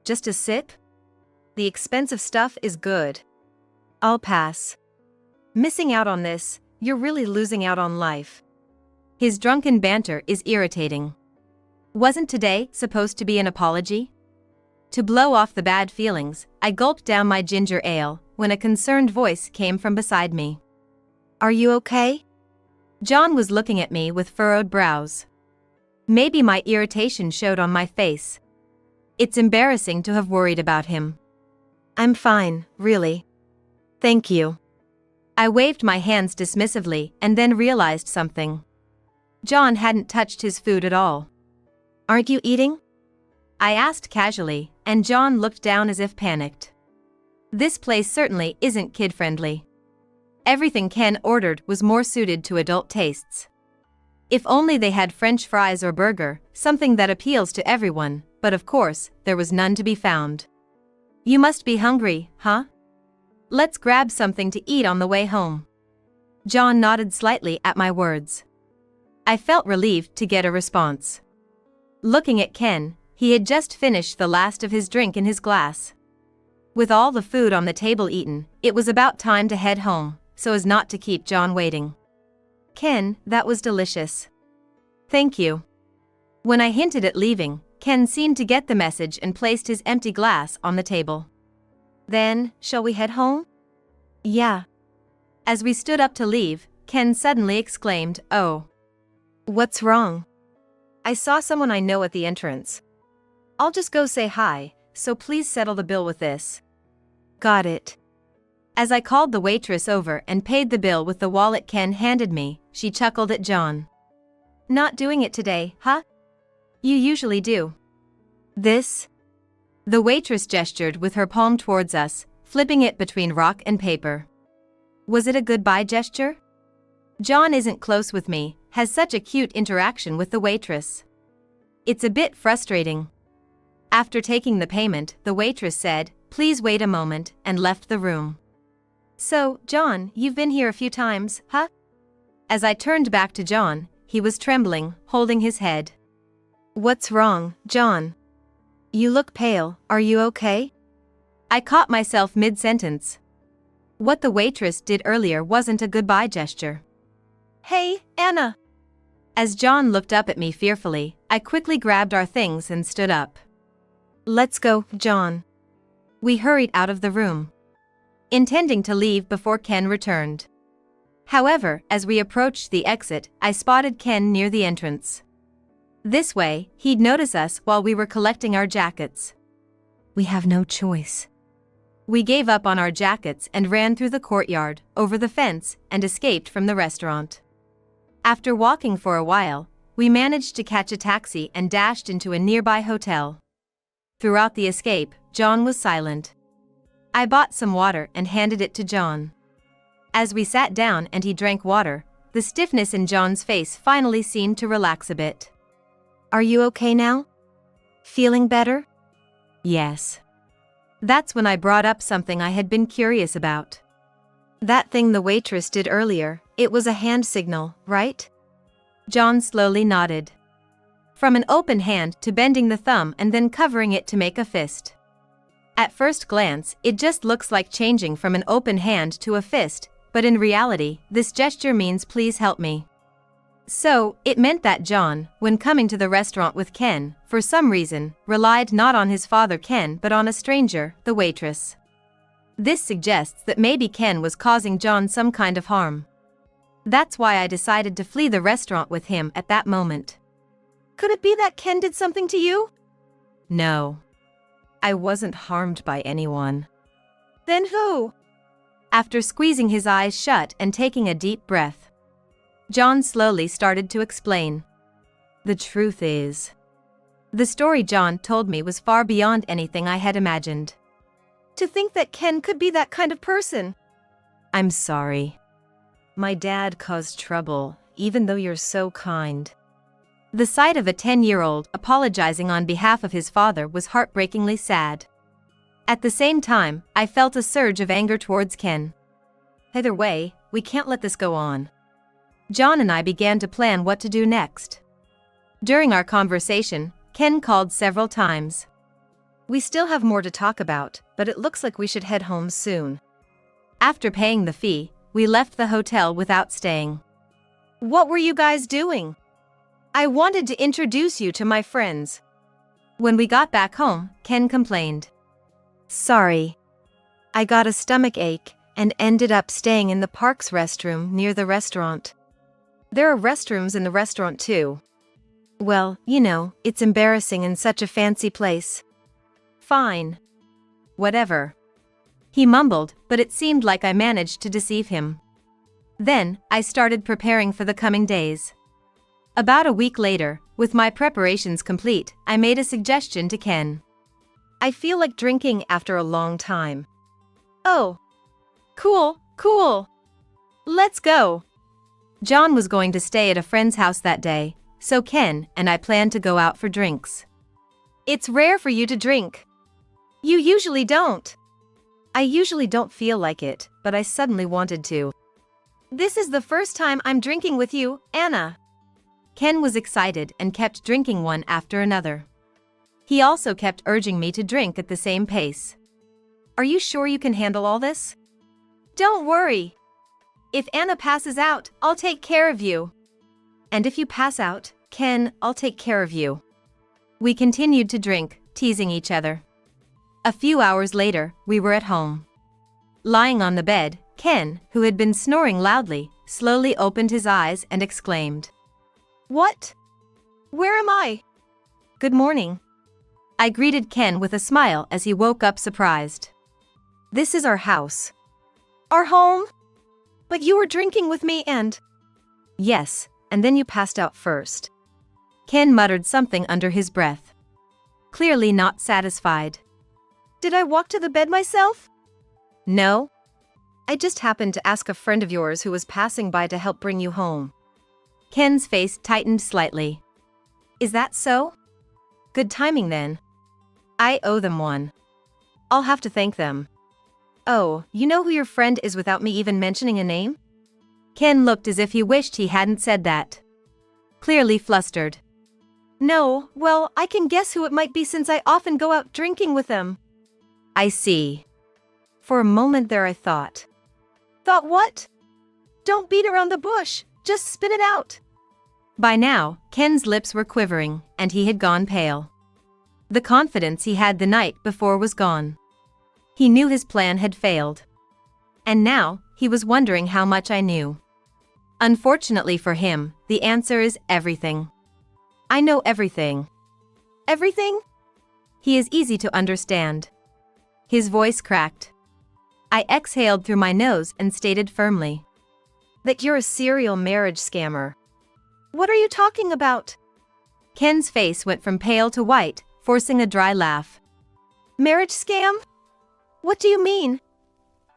Just a sip? The expensive stuff is good. I'll pass. Missing out on this, you're really losing out on life. His drunken banter is irritating. Wasn't today supposed to be an apology? To blow off the bad feelings, I gulped down my ginger ale when a concerned voice came from beside me. Are you okay? John was looking at me with furrowed brows. Maybe my irritation showed on my face. It's embarrassing to have worried about him. I'm fine, really. Thank you. I waved my hands dismissively and then realized something. John hadn't touched his food at all. Aren't you eating? I asked casually, and John looked down as if panicked. This place certainly isn't kid-friendly. Everything Ken ordered was more suited to adult tastes. If only they had French fries or burger, something that appeals to everyone, but of course, there was none to be found. You must be hungry, huh? Let's grab something to eat on the way home. John nodded slightly at my words. I felt relieved to get a response. Looking at Ken, he had just finished the last of his drink in his glass. With all the food on the table eaten, it was about time to head home, so as not to keep John waiting. Ken, that was delicious. Thank you. When I hinted at leaving, Ken seemed to get the message and placed his empty glass on the table. Then, shall we head home? Yeah. As we stood up to leave, Ken suddenly exclaimed, "Oh. What's wrong?" I saw someone I know at the entrance. I'll just go say hi, so please settle the bill with this. Got it. As I called the waitress over and paid the bill with the wallet Ken handed me, she chuckled at John. Not doing it today, huh? You usually do. This? The waitress gestured with her palm towards us, flipping it between rock and paper. Was it a goodbye gesture? John isn't close with me, has such a cute interaction with the waitress. It's a bit frustrating. After taking the payment, the waitress said, "Please wait a moment," and left the room. So, John, you've been here a few times, huh? As I turned back to John, he was trembling, holding his head. What's wrong, John? You look pale, are you okay? I caught myself mid-sentence. What the waitress did earlier wasn't a goodbye gesture. Hey, Anna! As John looked up at me fearfully, I quickly grabbed our things and stood up. Let's go, John. We hurried out of the room, intending to leave before Ken returned. However, as we approached the exit, I spotted Ken near the entrance. This way, he'd notice us while we were collecting our jackets. We have no choice. We gave up on our jackets and ran through the courtyard, over the fence, and escaped from the restaurant. After walking for a while, we managed to catch a taxi and dashed into a nearby hotel. Throughout the escape, John was silent. I bought some water and handed it to John. As we sat down and he drank water, the stiffness in John's face finally seemed to relax a bit. Are you okay now? Feeling better? Yes. That's when I brought up something I had been curious about. That thing the waitress did earlier, it was a hand signal, right? John slowly nodded. From an open hand to bending the thumb and then covering it to make a fist. At first glance, it just looks like changing from an open hand to a fist, but in reality, this gesture means please help me. So, it meant that John, when coming to the restaurant with Ken, for some reason, relied not on his father Ken but on a stranger, the waitress. This suggests that maybe Ken was causing John some kind of harm. That's why I decided to flee the restaurant with him at that moment. Could it be that Ken did something to you? No. I wasn't harmed by anyone. Then who? After squeezing his eyes shut and taking a deep breath, John slowly started to explain. The truth is, the story John told me was far beyond anything I had imagined. To think that Ken could be that kind of person. I'm sorry. My dad caused trouble, even though you're so kind. The sight of a 10-year-old apologizing on behalf of his father was heartbreakingly sad. At the same time, I felt a surge of anger towards Ken. Either way, we can't let this go on. John and I began to plan what to do next. During our conversation, Ken called several times. We still have more to talk about, but it looks like we should head home soon. After paying the fee, we left the hotel without staying. What were you guys doing? I wanted to introduce you to my friends. When we got back home, Ken complained. Sorry. I got a stomach ache and ended up staying in the park's restroom near the restaurant. There are restrooms in the restaurant too. Well, you know, it's embarrassing in such a fancy place. Fine. Whatever. He mumbled, but it seemed like I managed to deceive him. Then, I started preparing for the coming days. About a week later, with my preparations complete, I made a suggestion to Ken. I feel like drinking after a long time. Oh. Cool, cool. Let's go. John was going to stay at a friend's house that day, so Ken and I planned to go out for drinks. It's rare for you to drink. You usually don't. I usually don't feel like it, but I suddenly wanted to. This is the first time I'm drinking with you, Anna. Ken was excited and kept drinking one after another. He also kept urging me to drink at the same pace. Are you sure you can handle all this? Don't worry. If Anna passes out, I'll take care of you. And if you pass out, Ken, I'll take care of you. We continued to drink, teasing each other. A few hours later, we were at home. Lying on the bed, Ken, who had been snoring loudly, slowly opened his eyes and exclaimed, "What? Where am I?" "Good morning." I greeted Ken with a smile as he woke up surprised. "This is our house." "Our home? But you were drinking with me and—" "Yes, and then you passed out first." Ken muttered something under his breath. Clearly not satisfied. "Did I walk to the bed myself?" "No. I just happened to ask a friend of yours who was passing by to help bring you home." Ken's face tightened slightly. "Is that so? Good timing then. I owe them one. I'll have to thank them." "Oh, you know who your friend is without me even mentioning a name?" Ken looked as if he wished he hadn't said that. Clearly flustered. "No, well, I can guess who it might be since I often go out drinking with them." "I see." For a moment there I thought. "Thought what? Don't beat around the bush, just spit it out." By now, Ken's lips were quivering, and he had gone pale. The confidence he had the night before was gone. He knew his plan had failed. And now, he was wondering how much I knew. Unfortunately for him, the answer is everything. I know everything. "Everything?" He is easy to understand. His voice cracked. I exhaled through my nose and stated firmly. "That you're a serial marriage scammer." "What are you talking about?" Ken's face went from pale to white, forcing a dry laugh. "Marriage scam? What do you mean?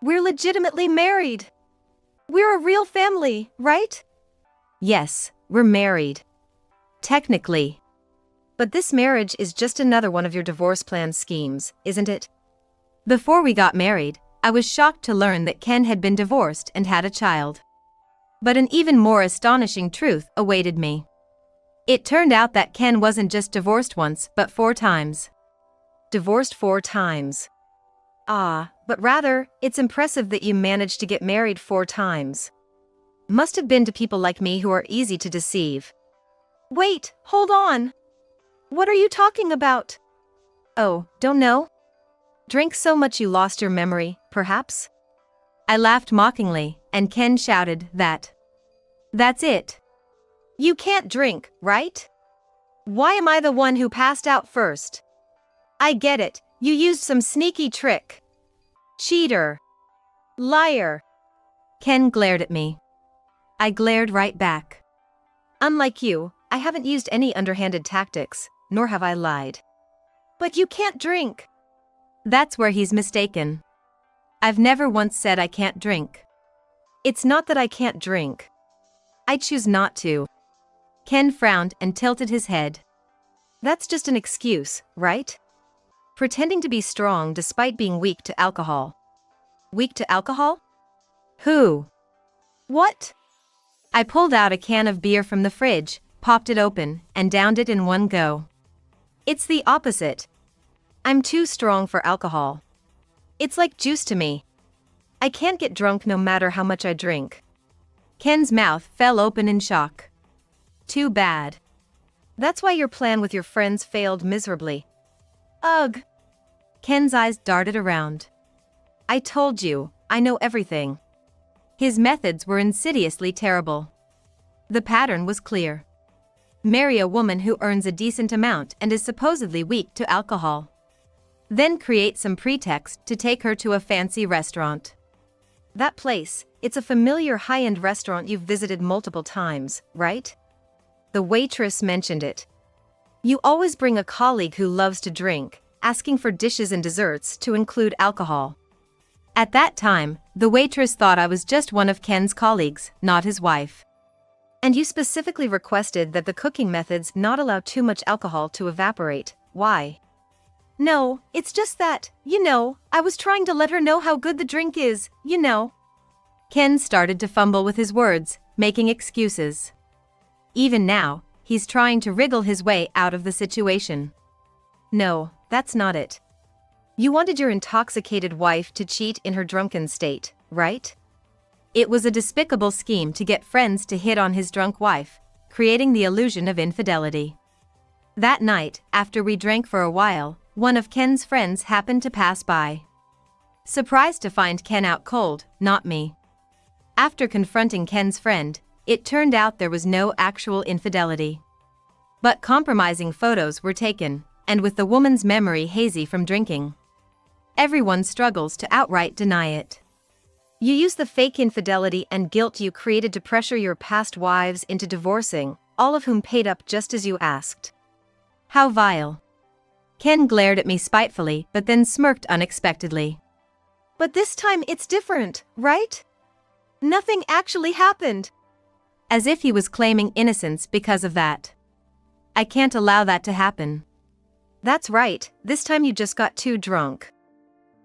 We're legitimately married. We're a real family, right?" "Yes, we're married. Technically. But this marriage is just another one of your divorce plan schemes, isn't it?" Before we got married, I was shocked to learn that Ken had been divorced and had a child. But an even more astonishing truth awaited me. It turned out that Ken wasn't just divorced once, but 4 times. Divorced 4 times. But rather, it's impressive that you managed to get married 4 times. Must have been to people like me who are easy to deceive. Wait, hold on. What are you talking about? Oh, don't know? Drink so much you lost your memory, perhaps? I laughed mockingly, and Ken shouted that. "That's it. You can't drink, right? Why am I the one who passed out first? I get it, you used some sneaky trick. Cheater. Liar." Ken glared at me. I glared right back. "Unlike you, I haven't used any underhanded tactics, nor have I lied." "But you can't drink." That's where he's mistaken. I've never once said I can't drink. It's not that I can't drink. I choose not to. Ken frowned and tilted his head. That's just an excuse, right? Pretending to be strong despite being weak to alcohol. Weak to alcohol? Who? What? I pulled out a can of beer from the fridge, popped it open, and downed it in one go. It's the opposite. I'm too strong for alcohol. It's like juice to me. I can't get drunk no matter how much I drink. Ken's mouth fell open in shock. Too bad. That's why your plan with your friends failed miserably. Ugh. Ken's eyes darted around. I told you, I know everything. His methods were insidiously terrible. The pattern was clear. Marry a woman who earns a decent amount and is supposedly weak to alcohol. Then create some pretext to take her to a fancy restaurant. That place, it's a familiar high-end restaurant you've visited multiple times, right? The waitress mentioned it. You always bring a colleague who loves to drink, asking for dishes and desserts to include alcohol. At that time, the waitress thought I was just one of Ken's colleagues, not his wife. And you specifically requested that the cooking methods not allow too much alcohol to evaporate. Why? No, it's just that, I was trying to let her know how good the drink is, Ken started to fumble with his words, making excuses. Even now, he's trying to wriggle his way out of the situation. No, that's not it. You wanted your intoxicated wife to cheat in her drunken state, right? It was a despicable scheme to get friends to hit on his drunk wife, creating the illusion of infidelity. That night, after we drank for a while, one of Ken's friends happened to pass by. Surprised to find Ken out cold, not me. After confronting Ken's friend, it turned out there was no actual infidelity. But compromising photos were taken, and with the woman's memory hazy from drinking, everyone struggles to outright deny it. You used the fake infidelity and guilt you created to pressure your past wives into divorcing, all of whom paid up just as you asked. How vile. Ken glared at me spitefully but then smirked unexpectedly. But this time it's different, right? Nothing actually happened. As if he was claiming innocence because of that. I can't allow that to happen. That's right, this time you just got too drunk.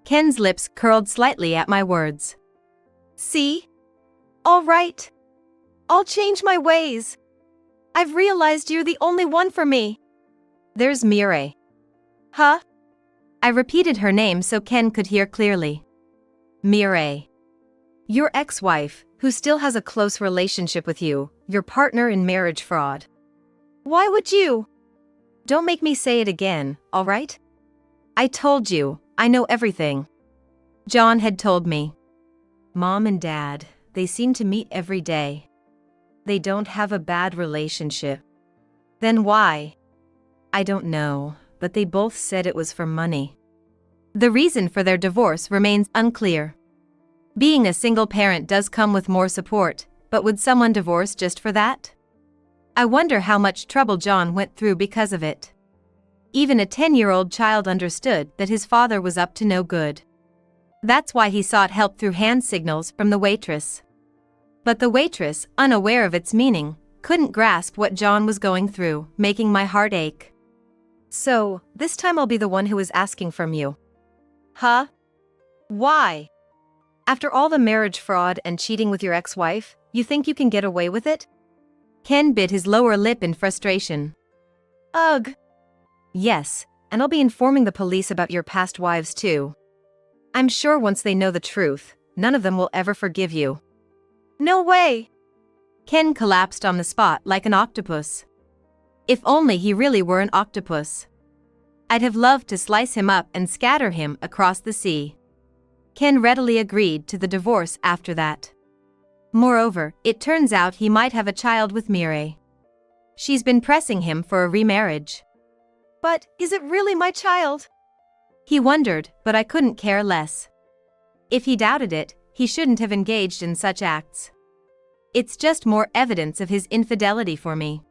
Ken's lips curled slightly at my words. See? All right. I'll change my ways. I've realized you're the only one for me. There's Mireille. Huh? I repeated her name so Ken could hear clearly. Mireille. Your ex-wife, who still has a close relationship with you, your partner in marriage fraud. Why would you? Don't make me say it again, all right? I told you, I know everything. John had told me. Mom and Dad, they seem to meet every day. They don't have a bad relationship. Then why? I don't know, but they both said it was for money. The reason for their divorce remains unclear. Being a single parent does come with more support, but would someone divorce just for that? I wonder how much trouble John went through because of it. Even a 10-year-old child understood that his father was up to no good. That's why he sought help through hand signals from the waitress. But the waitress, unaware of its meaning, couldn't grasp what John was going through, making my heart ache. So, this time I'll be the one who is asking from you. Huh? Why? After all the marriage fraud and cheating with your ex-wife, you think you can get away with it? Ken bit his lower lip in frustration. Ugh. Yes, and I'll be informing the police about your past wives too. I'm sure once they know the truth, none of them will ever forgive you. No way! Ken collapsed on the spot like an octopus. If only he really were an octopus. I'd have loved to slice him up and scatter him across the sea. Ken readily agreed to the divorce after that. Moreover, it turns out he might have a child with Mireille. She's been pressing him for a remarriage. But, is it really my child? He wondered, but I couldn't care less. If he doubted it, he shouldn't have engaged in such acts. It's just more evidence of his infidelity for me.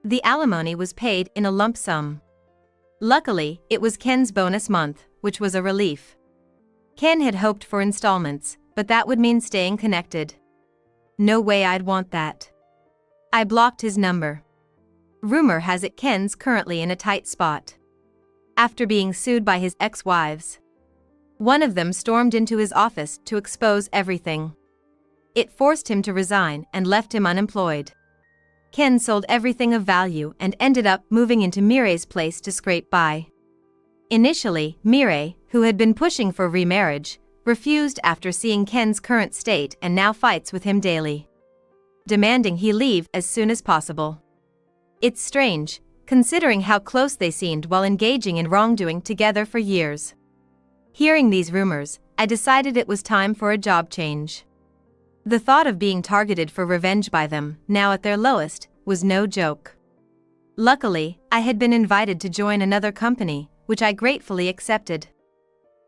The alimony was paid in a lump sum. Luckily, it was Ken's bonus month, which was a relief. Ken had hoped for installments, but that would mean staying connected. No way I'd want that. I blocked his number. Rumor has it Ken's currently in a tight spot. After being sued by his ex-wives, one of them stormed into his office to expose everything. It forced him to resign and left him unemployed. Ken sold everything of value and ended up moving into Mireille's place to scrape by. Initially, Mireille, who had been pushing for remarriage, refused after seeing Ken's current state and now fights with him daily, demanding he leave as soon as possible. It's strange, considering how close they seemed while engaging in wrongdoing together for years. Hearing these rumors, I decided it was time for a job change. The thought of being targeted for revenge by them, now at their lowest, was no joke. Luckily, I had been invited to join another company, which I gratefully accepted.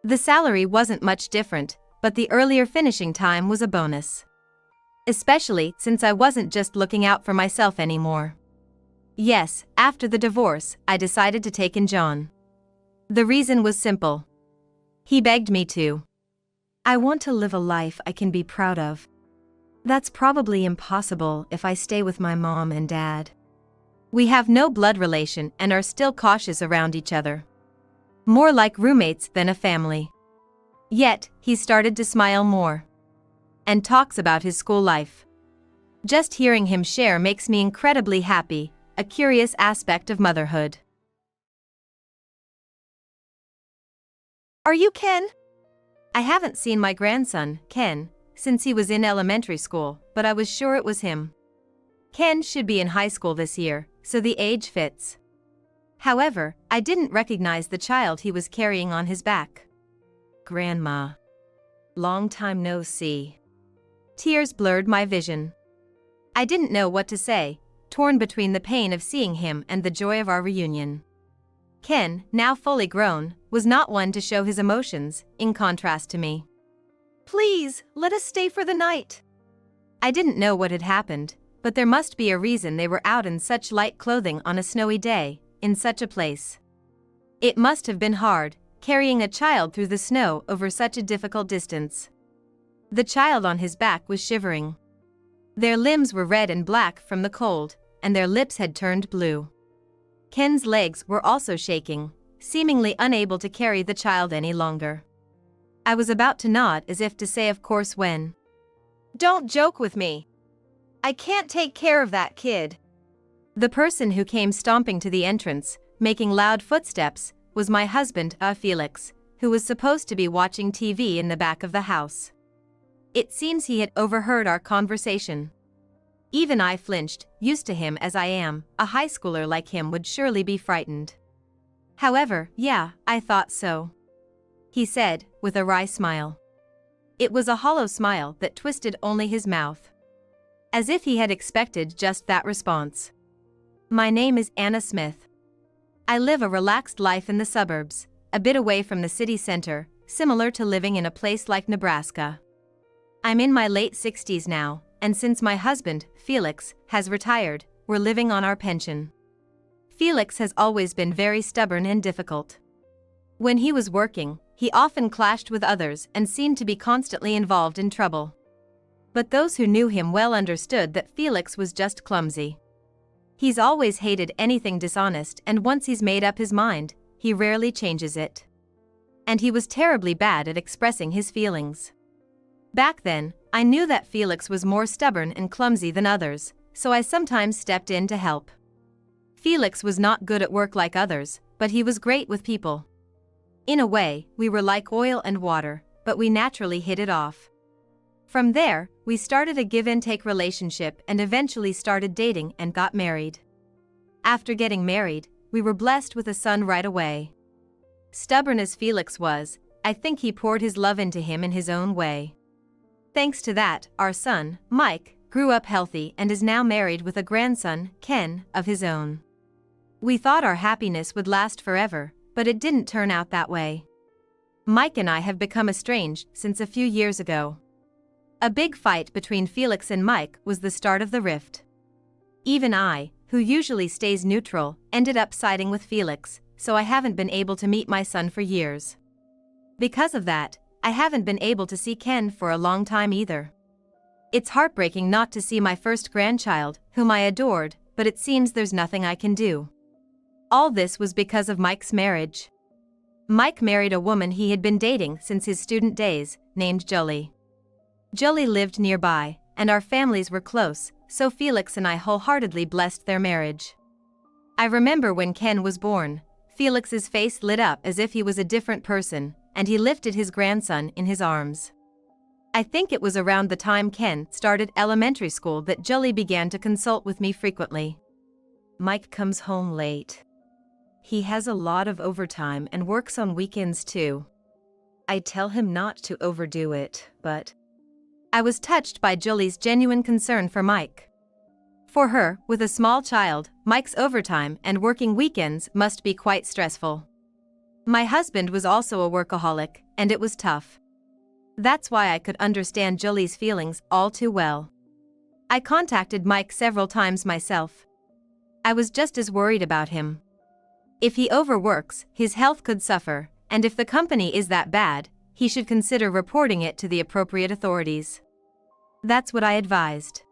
The salary wasn't much different, but the earlier finishing time was a bonus. Especially since I wasn't just looking out for myself anymore. Yes, after the divorce, I decided to take in John. The reason was simple. He begged me to. I want to live a life I can be proud of. That's probably impossible if I stay with my mom and dad. We have no blood relation and are still cautious around each other. More like roommates than a family. Yet, he started to smile more. And talks about his school life. Just hearing him share makes me incredibly happy, a curious aspect of motherhood. Are you Ken? I haven't seen my grandson, Ken, since he was in elementary school, but I was sure it was him. Ken should be in high school this year, so the age fits. However, I didn't recognize the child he was carrying on his back. Grandma. Long time no see. Tears blurred my vision. I didn't know what to say, torn between the pain of seeing him and the joy of our reunion. Ken, now fully grown, was not one to show his emotions, in contrast to me. Please, let us stay for the night. I didn't know what had happened, but there must be a reason they were out in such light clothing on a snowy day, in such a place. It must have been hard, carrying a child through the snow over such a difficult distance. The child on his back was shivering. Their limbs were red and black from the cold, and their lips had turned blue. Ken's legs were also shaking, seemingly unable to carry the child any longer. I was about to nod as if to say of course when. Don't joke with me. I can't take care of that kid. The person who came stomping to the entrance, making loud footsteps, was my husband, Felix, who was supposed to be watching TV in the back of the house. It seems he had overheard our conversation. Even I flinched, used to him as I am, a high schooler like him would surely be frightened. However, yeah, I thought so. He said, with a wry smile. It was a hollow smile that twisted only his mouth. As if he had expected just that response. My name is Anna Smith. I live a relaxed life in the suburbs, a bit away from the city center, similar to living in a place like Nebraska. I'm in my late 60s now, and since my husband, Felix, has retired, we're living on our pension. Felix has always been very stubborn and difficult. When he was working, he often clashed with others and seemed to be constantly involved in trouble. But those who knew him well understood that Felix was just clumsy. He's always hated anything dishonest, and once he's made up his mind, he rarely changes it. And he was terribly bad at expressing his feelings. Back then, I knew that Felix was more stubborn and clumsy than others, so I sometimes stepped in to help. Felix was not good at work like others, but he was great with people. In a way, we were like oil and water, but we naturally hit it off. From there, we started a give-and-take relationship and eventually started dating and got married. After getting married, we were blessed with a son right away. Stubborn as Felix was, I think he poured his love into him in his own way. Thanks to that, our son, Mike, grew up healthy and is now married with a grandson, Ken, of his own. We thought our happiness would last forever, but it didn't turn out that way. Mike and I have become estranged since a few years ago. A big fight between Felix and Mike was the start of the rift. Even I, who usually stays neutral, ended up siding with Felix, so I haven't been able to meet my son for years. Because of that, I haven't been able to see Ken for a long time either. It's heartbreaking not to see my first grandchild, whom I adored, but it seems there's nothing I can do. All this was because of Mike's marriage. Mike married a woman he had been dating since his student days, named Julie. Julie lived nearby, and our families were close, so Felix and I wholeheartedly blessed their marriage. I remember when Ken was born, Felix's face lit up as if he was a different person, and he lifted his grandson in his arms. I think it was around the time Ken started elementary school that Julie began to consult with me frequently. Mike comes home late. He has a lot of overtime and works on weekends too. I tell him not to overdo it, but I was touched by Julie's genuine concern for Mike. For her, with a small child, Mike's overtime and working weekends must be quite stressful. My husband was also a workaholic, and it was tough. That's why I could understand Julie's feelings all too well. I contacted Mike several times myself. I was just as worried about him. If he overworks, his health could suffer, and if the company is that bad, he should consider reporting it to the appropriate authorities. That's what I advised.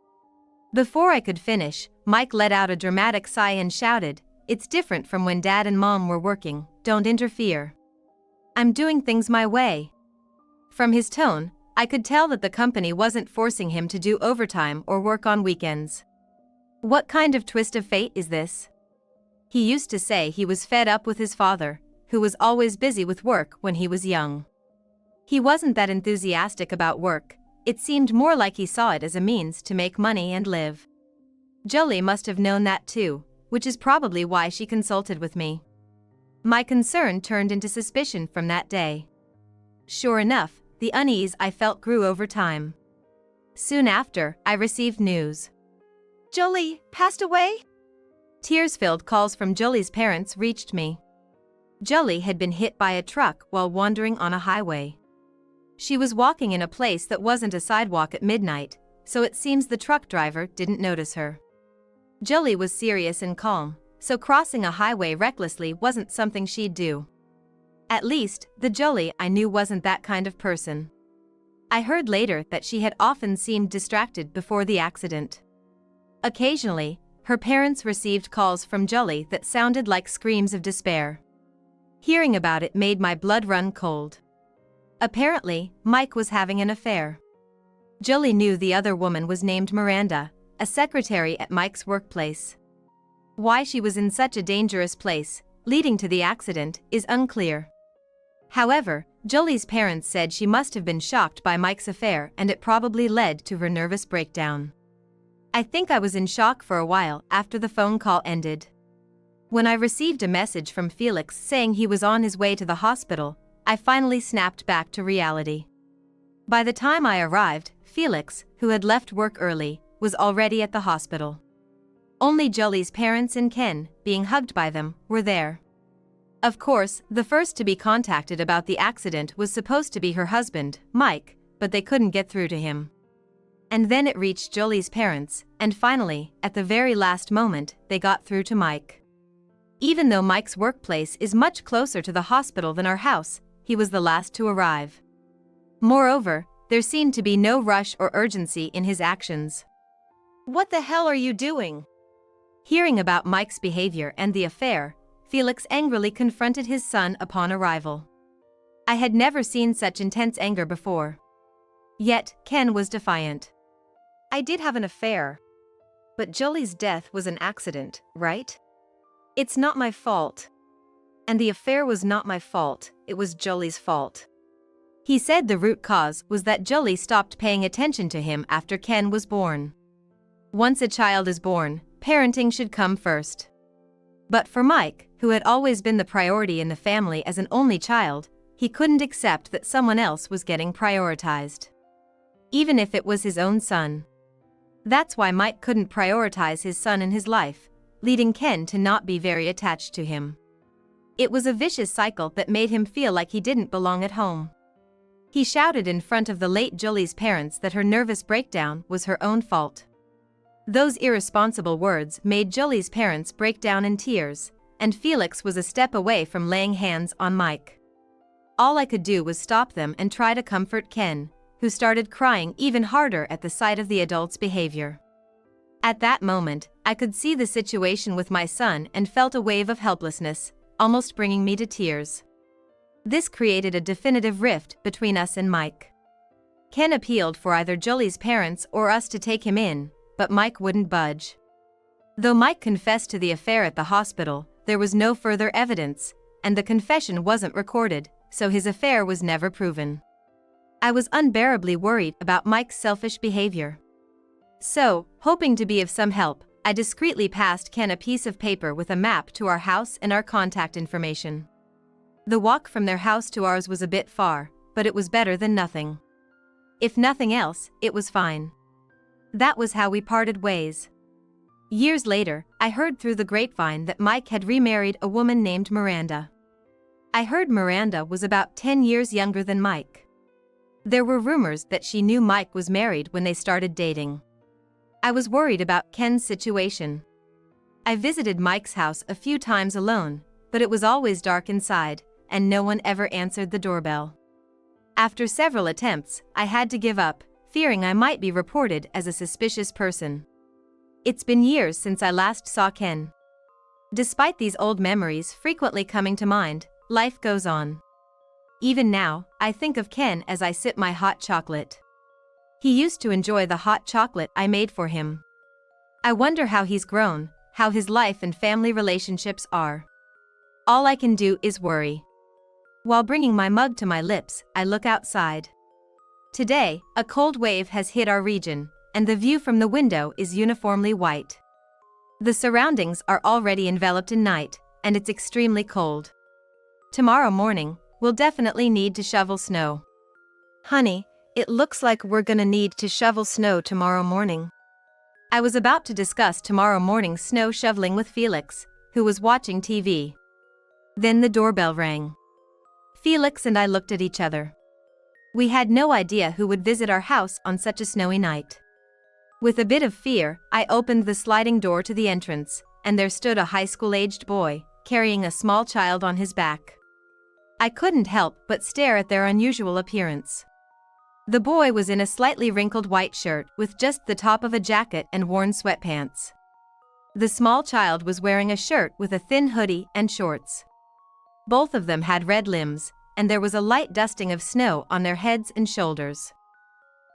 Before I could finish, Mike let out a dramatic sigh and shouted, "It's different from when Dad and Mom were working, don't interfere. I'm doing things my way." From his tone, I could tell that the company wasn't forcing him to do overtime or work on weekends. What kind of twist of fate is this? He used to say he was fed up with his father, who was always busy with work when he was young. He wasn't that enthusiastic about work, it seemed more like he saw it as a means to make money and live. Jolie must have known that too, which is probably why she consulted with me. My concern turned into suspicion from that day. Sure enough, the unease I felt grew over time. Soon after, I received news. Jolie passed away? Tears-filled calls from Jolie's parents reached me. Jolie had been hit by a truck while wandering on a highway. She was walking in a place that wasn't a sidewalk at midnight, so it seems the truck driver didn't notice her. Jolie was serious and calm, so crossing a highway recklessly wasn't something she'd do. At least, the Jolie I knew wasn't that kind of person. I heard later that she had often seemed distracted before the accident. Occasionally, her parents received calls from Jolie that sounded like screams of despair. Hearing about it made my blood run cold. Apparently, Mike was having an affair. Jolie knew the other woman was named Miranda, a secretary at Mike's workplace. Why she was in such a dangerous place, leading to the accident, is unclear. However, Jolie's parents said she must have been shocked by Mike's affair and it probably led to her nervous breakdown. I think I was in shock for a while after the phone call ended. When I received a message from Felix saying he was on his way to the hospital, I finally snapped back to reality. By the time I arrived, Felix, who had left work early, was already at the hospital. Only Jolie's parents and Ken, being hugged by them, were there. Of course, the first to be contacted about the accident was supposed to be her husband, Mike, but they couldn't get through to him. And then it reached Jolie's parents, and finally, at the very last moment, they got through to Mike. Even though Mike's workplace is much closer to the hospital than our house, he was the last to arrive. Moreover, there seemed to be no rush or urgency in his actions. What the hell are you doing? Hearing about Mike's behavior and the affair, Felix angrily confronted his son upon arrival. I had never seen such intense anger before. Yet, Ken was defiant. I did have an affair. But Jolie's death was an accident, right? It's not my fault. And the affair was not my fault, it was Jolie's fault. He said the root cause was that Jolie stopped paying attention to him after Ken was born. Once a child is born, parenting should come first. But for Mike, who had always been the priority in the family as an only child, he couldn't accept that someone else was getting prioritized. Even if it was his own son. That's why Mike couldn't prioritize his son in his life, leading Ken to not be very attached to him. It was a vicious cycle that made him feel like he didn't belong at home. He shouted in front of the late Jolie's parents that her nervous breakdown was her own fault. Those irresponsible words made Jolie's parents break down in tears, and Felix was a step away from laying hands on Mike. All I could do was stop them and try to comfort Ken, who started crying even harder at the sight of the adult's behavior. At that moment, I could see the situation with my son and felt a wave of helplessness, almost bringing me to tears. This created a definitive rift between us and Mike. Ken appealed for either Jolie's parents or us to take him in, but Mike wouldn't budge. Though Mike confessed to the affair at the hospital, there was no further evidence, and the confession wasn't recorded, so his affair was never proven. I was unbearably worried about Mike's selfish behavior. So, hoping to be of some help, I discreetly passed Ken a piece of paper with a map to our house and our contact information. The walk from their house to ours was a bit far, but it was better than nothing. If nothing else, it was fine. That was how we parted ways. Years later, I heard through the grapevine that Mike had remarried a woman named Miranda. I heard Miranda was about 10 years younger than Mike. There were rumors that she knew Mike was married when they started dating. I was worried about Ken's situation. I visited Mike's house a few times alone, but it was always dark inside, and no one ever answered the doorbell. After several attempts, I had to give up, fearing I might be reported as a suspicious person. It's been years since I last saw Ken. Despite these old memories frequently coming to mind, life goes on. Even now, I think of Ken as I sip my hot chocolate. He used to enjoy the hot chocolate I made for him. I wonder how he's grown, how his life and family relationships are. All I can do is worry. While bringing my mug to my lips, I look outside. Today, a cold wave has hit our region, and the view from the window is uniformly white. The surroundings are already enveloped in night, and it's extremely cold. Tomorrow morning, we'll definitely need to shovel snow. Honey, it looks like we're gonna need to shovel snow tomorrow morning. I was about to discuss tomorrow morning's snow shoveling with Felix, who was watching TV. Then the doorbell rang. Felix and I looked at each other. We had no idea who would visit our house on such a snowy night. With a bit of fear, I opened the sliding door to the entrance, and there stood a high school-aged boy, carrying a small child on his back. I couldn't help but stare at their unusual appearance. The boy was in a slightly wrinkled white shirt with just the top of a jacket and worn sweatpants. The small child was wearing a shirt with a thin hoodie and shorts. Both of them had red limbs, and there was a light dusting of snow on their heads and shoulders.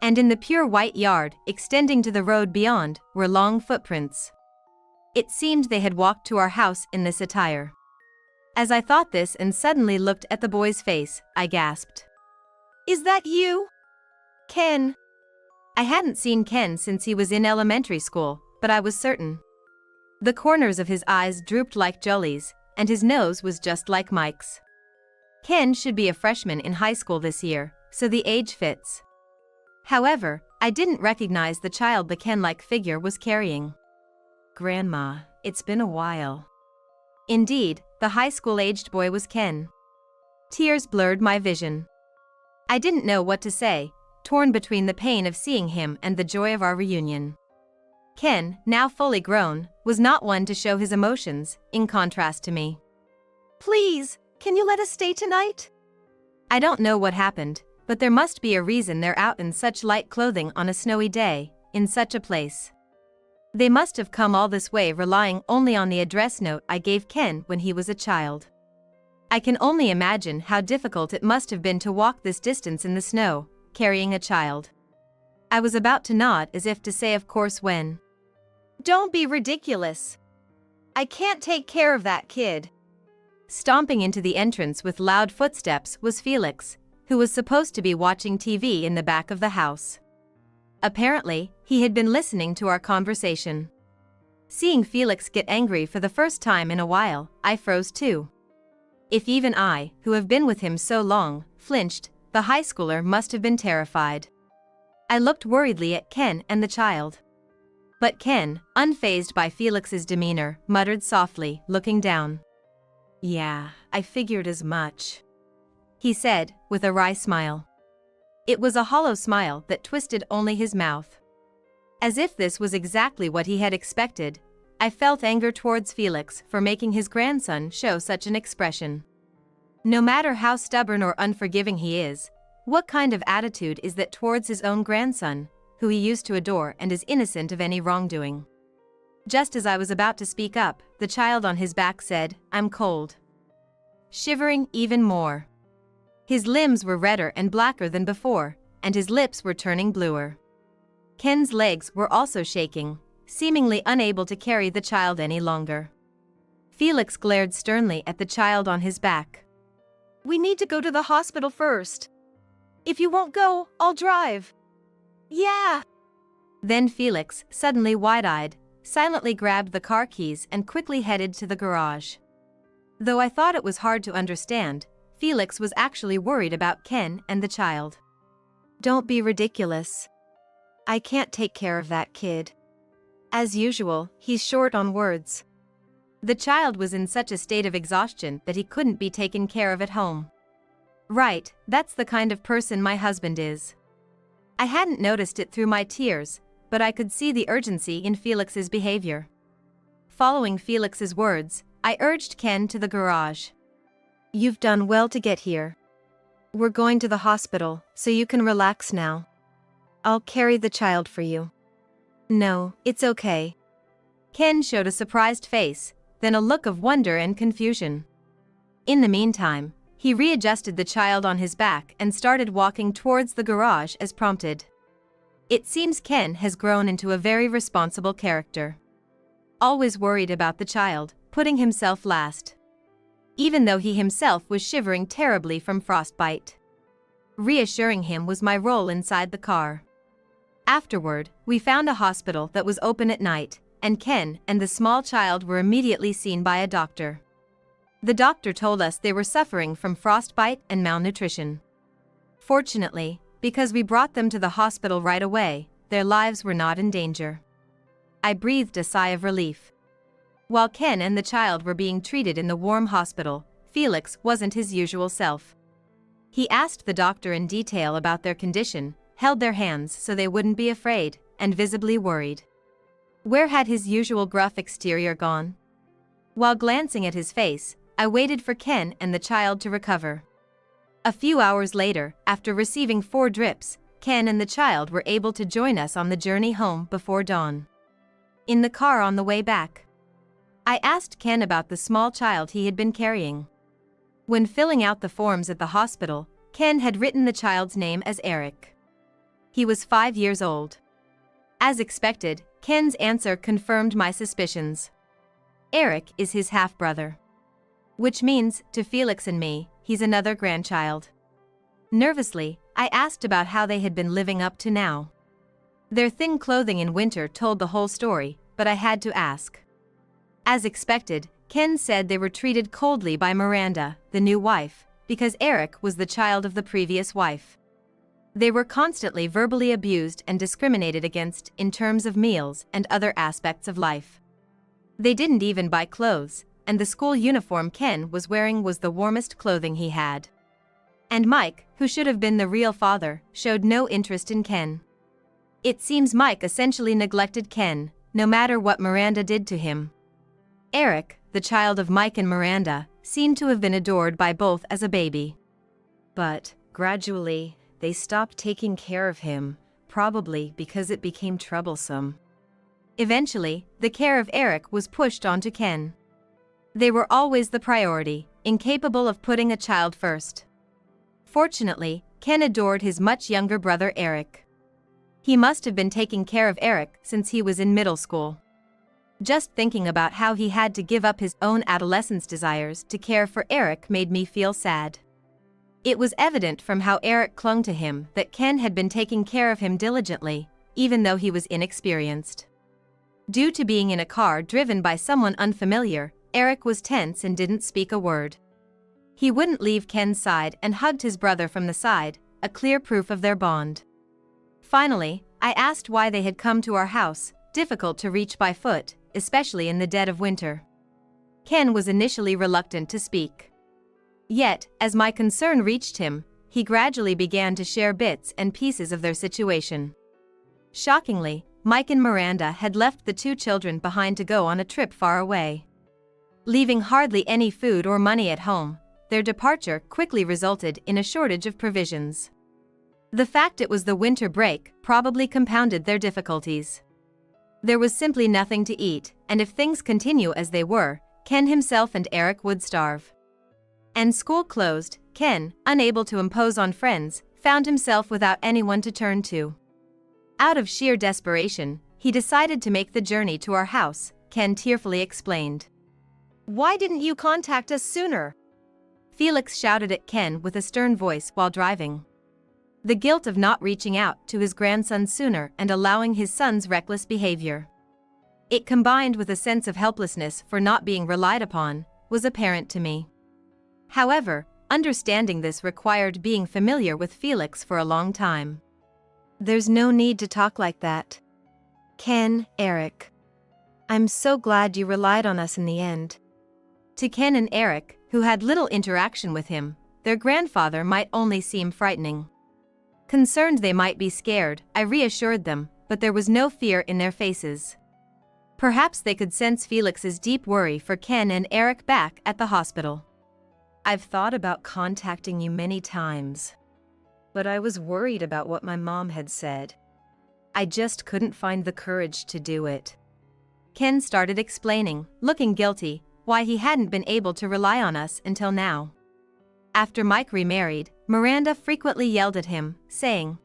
And in the pure white yard, extending to the road beyond, were long footprints. It seemed they had walked to our house in this attire. As I thought this and suddenly looked at the boy's face, I gasped. Is that you? Ken. I hadn't seen Ken since he was in elementary school, but I was certain. The corners of his eyes drooped like Jolie's, and his nose was just like Mike's. Ken should be a freshman in high school this year, so the age fits. However, I didn't recognize the child the Ken-like figure was carrying. Grandma, it's been a while. Indeed, the high school-aged boy was Ken. Tears blurred my vision. I didn't know what to say, torn between the pain of seeing him and the joy of our reunion. Ken, now fully grown, was not one to show his emotions, in contrast to me. Please, can you let us stay tonight? I don't know what happened, but there must be a reason they're out in such light clothing on a snowy day, in such a place. They must have come all this way relying only on the address note I gave Ken when he was a child. I can only imagine how difficult it must have been to walk this distance in the snow, carrying a child. I was about to nod as if to say of course when. Don't be ridiculous. I can't take care of that kid. Stomping into the entrance with loud footsteps was Felix, who was supposed to be watching TV in the back of the house. Apparently, he had been listening to our conversation. Seeing Felix get angry for the first time in a while, I froze too. If even I, who have been with him so long, flinched, the high schooler must have been terrified. I looked worriedly at Ken and the child. But Ken, unfazed by Felix's demeanor, muttered softly, looking down. Yeah, I figured as much. He said, with a wry smile. It was a hollow smile that twisted only his mouth. As if this was exactly what he had expected, I felt anger towards Felix for making his grandson show such an expression. No matter how stubborn or unforgiving he is, what kind of attitude is that towards his own grandson, who he used to adore and is innocent of any wrongdoing? Just as I was about to speak up, the child on his back said, "I'm cold." Shivering even more. His limbs were redder and blacker than before, and his lips were turning bluer. Ken's legs were also shaking, seemingly unable to carry the child any longer. Felix glared sternly at the child on his back. We need to go to the hospital first. If you won't go, I'll drive. Yeah. Then Felix, suddenly wide-eyed, silently grabbed the car keys and quickly headed to the garage. Though I thought it was hard to understand, Felix was actually worried about Ken and the child. Don't be ridiculous. I can't take care of that kid. As usual, he's short on words. The child was in such a state of exhaustion that he couldn't be taken care of at home. Right, that's the kind of person my husband is. I hadn't noticed it through my tears, but I could see the urgency in Felix's behavior. Following Felix's words, I urged Ken to the garage. You've done well to get here. We're going to the hospital, so you can relax now. I'll carry the child for you. No, it's okay. Ken showed a surprised face, then a look of wonder and confusion. In the meantime, he readjusted the child on his back and started walking towards the garage as prompted. It seems Ken has grown into a very responsible character. Always worried about the child, putting himself last. Even though he himself was shivering terribly from frostbite. Reassuring him was my role inside the car. Afterward, we found a hospital that was open at night, and Ken and the small child were immediately seen by a doctor. The doctor told us they were suffering from frostbite and malnutrition. Fortunately, because we brought them to the hospital right away, their lives were not in danger. I breathed a sigh of relief. While Ken and the child were being treated in the warm hospital, Felix wasn't his usual self. He asked the doctor in detail about their condition, held their hands so they wouldn't be afraid, and visibly worried. Where had his usual gruff exterior gone? While glancing at his face, I waited for Ken and the child to recover. A few hours later, after receiving 4 drips, Ken and the child were able to join us on the journey home before dawn. In the car on the way back, I asked Ken about the small child he had been carrying. When filling out the forms at the hospital, Ken had written the child's name as Eric. He was 5 years old. As expected, Ken's answer confirmed my suspicions. Eric is his half-brother. Which means, to Felix and me, he's another grandchild. Nervously, I asked about how they had been living up to now. Their thin clothing in winter told the whole story, but I had to ask. As expected, Ken said they were treated coldly by Miranda, the new wife, because Eric was the child of the previous wife. They were constantly verbally abused and discriminated against in terms of meals and other aspects of life. They didn't even buy clothes, and the school uniform Ken was wearing was the warmest clothing he had. And Mike, who should have been the real father, showed no interest in Ken. It seems Mike essentially neglected Ken, no matter what Miranda did to him. Eric, the child of Mike and Miranda, seemed to have been adored by both as a baby. But, gradually, they stopped taking care of him, probably because it became troublesome. Eventually, the care of Eric was pushed onto Ken. They were always the priority, incapable of putting a child first. Fortunately, Ken adored his much younger brother Eric. He must have been taking care of Eric since he was in middle school. Just thinking about how he had to give up his own adolescence desires to care for Eric made me feel sad. It was evident from how Eric clung to him that Ken had been taking care of him diligently, even though he was inexperienced. Due to being in a car driven by someone unfamiliar, Eric was tense and didn't speak a word. He wouldn't leave Ken's side and hugged his brother from the side, a clear proof of their bond. Finally, I asked why they had come to our house, difficult to reach by foot, especially in the dead of winter. Ken was initially reluctant to speak. Yet, as my concern reached him, he gradually began to share bits and pieces of their situation. Shockingly, Mike and Miranda had left the 2 children behind to go on a trip far away. Leaving hardly any food or money at home, their departure quickly resulted in a shortage of provisions. The fact it was the winter break probably compounded their difficulties. There was simply nothing to eat, and if things continue as they were, Ken himself and Eric would starve. And school closed, Ken, unable to impose on friends, found himself without anyone to turn to. Out of sheer desperation, he decided to make the journey to our house, Ken tearfully explained. Why didn't you contact us sooner? Felix shouted at Ken with a stern voice while driving. The guilt of not reaching out to his grandson sooner and allowing his son's reckless behavior. It combined with a sense of helplessness for not being relied upon, was apparent to me. However, understanding this required being familiar with Felix for a long time. There's no need to talk like that. Ken, Eric. I'm so glad you relied on us in the end. To Ken and Eric, who had little interaction with him, their grandfather might only seem frightening. Concerned they might be scared, I reassured them, but there was no fear in their faces. Perhaps they could sense Felix's deep worry for Ken and Eric back at the hospital. I've thought about contacting you many times, but I was worried about what my mom had said. I just couldn't find the courage to do it. Ken started explaining, looking guilty, why he hadn't been able to rely on us until now. After Mike remarried, Miranda frequently yelled at him, saying,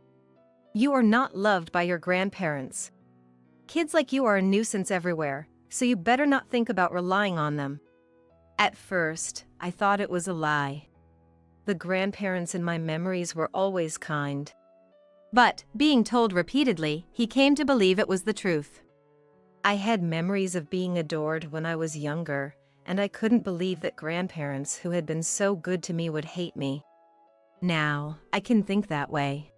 "You are not loved by your grandparents. Kids like you are a nuisance everywhere, so you better not think about relying on them." At first, I thought it was a lie. The grandparents in my memories were always kind. But, being told repeatedly, he came to believe it was the truth. I had memories of being adored when I was younger, and I couldn't believe that grandparents who had been so good to me would hate me. Now, I can think that way.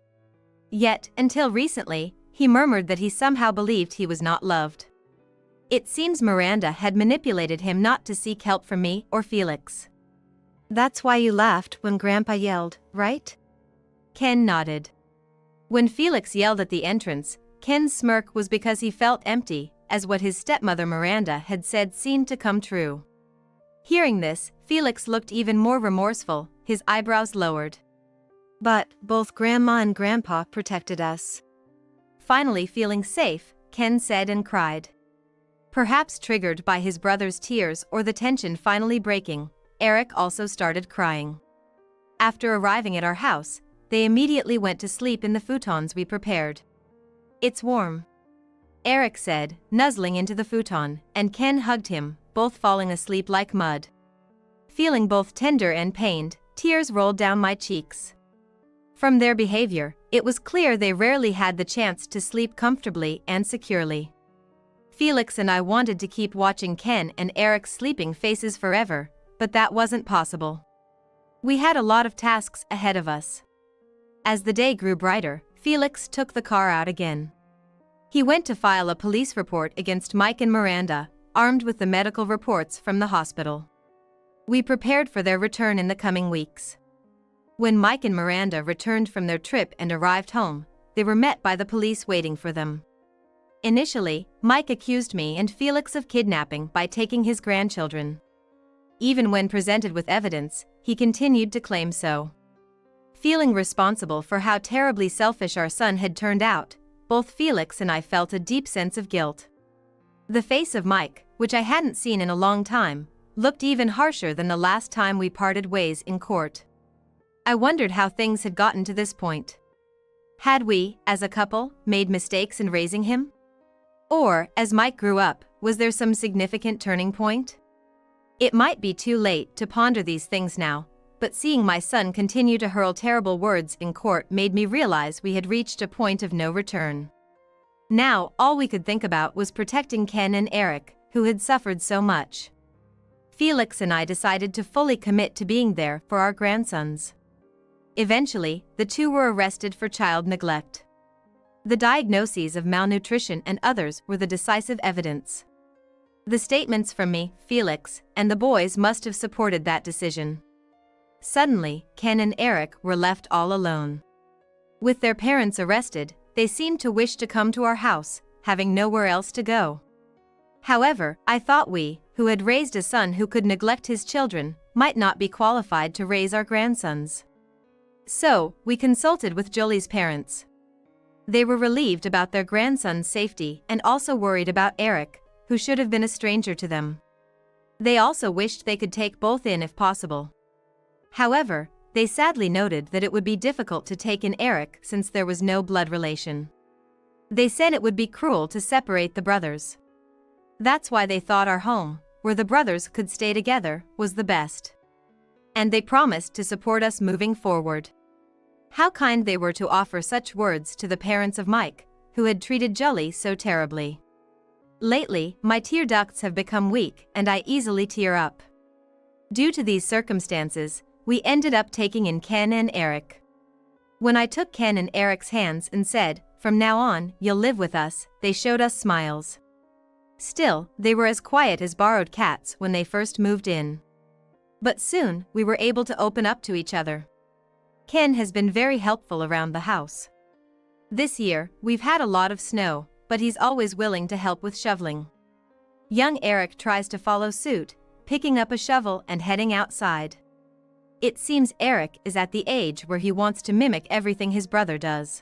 Yet, until recently, he murmured that he somehow believed he was not loved. It seems Miranda had manipulated him not to seek help from me or Felix. That's why you laughed when Grandpa yelled, right? Ken nodded. When Felix yelled at the entrance, Ken's smirk was because he felt empty, as what his stepmother Miranda had said seemed to come true. Hearing this, Felix looked even more remorseful, his eyebrows lowered. But both Grandma and Grandpa protected us. Finally feeling safe, Ken said and cried. Perhaps triggered by his brother's tears or the tension finally breaking, Eric also started crying. After arriving at our house, they immediately went to sleep in the futons we prepared. "It's warm," Eric said, nuzzling into the futon, and Ken hugged him, both falling asleep like mud. Feeling both tender and pained, tears rolled down my cheeks. From their behavior, it was clear they rarely had the chance to sleep comfortably and securely. Felix and I wanted to keep watching Ken and Eric's sleeping faces forever, but that wasn't possible. We had a lot of tasks ahead of us. As the day grew brighter, Felix took the car out again. He went to file a police report against Mike and Miranda, armed with the medical reports from the hospital. We prepared for their return in the coming weeks. When Mike and Miranda returned from their trip and arrived home, they were met by the police waiting for them. Initially, Mike accused me and Felix of kidnapping by taking his grandchildren. Even when presented with evidence, he continued to claim so. Feeling responsible for how terribly selfish our son had turned out, both Felix and I felt a deep sense of guilt. The face of Mike, which I hadn't seen in a long time, looked even harsher than the last time we parted ways in court. I wondered how things had gotten to this point. Had we, as a couple, made mistakes in raising him? Or, as Mike grew up, was there some significant turning point? It might be too late to ponder these things now, but seeing my son continue to hurl terrible words in court made me realize we had reached a point of no return. Now, all we could think about was protecting Ken and Eric, who had suffered so much. Felix and I decided to fully commit to being there for our grandsons. Eventually, the two were arrested for child neglect. The diagnoses of malnutrition and others were the decisive evidence. The statements from me, Felix, and the boys must have supported that decision. Suddenly, Ken and Eric were left all alone. With their parents arrested, they seemed to wish to come to our house, having nowhere else to go. However, I thought we, who had raised a son who could neglect his children, might not be qualified to raise our grandsons. So, we consulted with Jolie's parents. They were relieved about their grandson's safety and also worried about Eric, who should have been a stranger to them. They also wished they could take both in if possible. However, they sadly noted that it would be difficult to take in Eric since there was no blood relation. They said it would be cruel to separate the brothers. That's why they thought our home, where the brothers could stay together, was the best. And they promised to support us moving forward. How kind they were to offer such words to the parents of Mike, who had treated Jolie so terribly. Lately, my tear ducts have become weak and I easily tear up. Due to these circumstances, we ended up taking in Ken and Eric. When I took Ken and Eric's hands and said, "From now on, you'll live with us," they showed us smiles. Still, they were as quiet as borrowed cats when they first moved in. But soon, we were able to open up to each other. Ken has been very helpful around the house. This year, we've had a lot of snow, but he's always willing to help with shoveling. Young Eric tries to follow suit, picking up a shovel and heading outside. It seems Eric is at the age where he wants to mimic everything his brother does.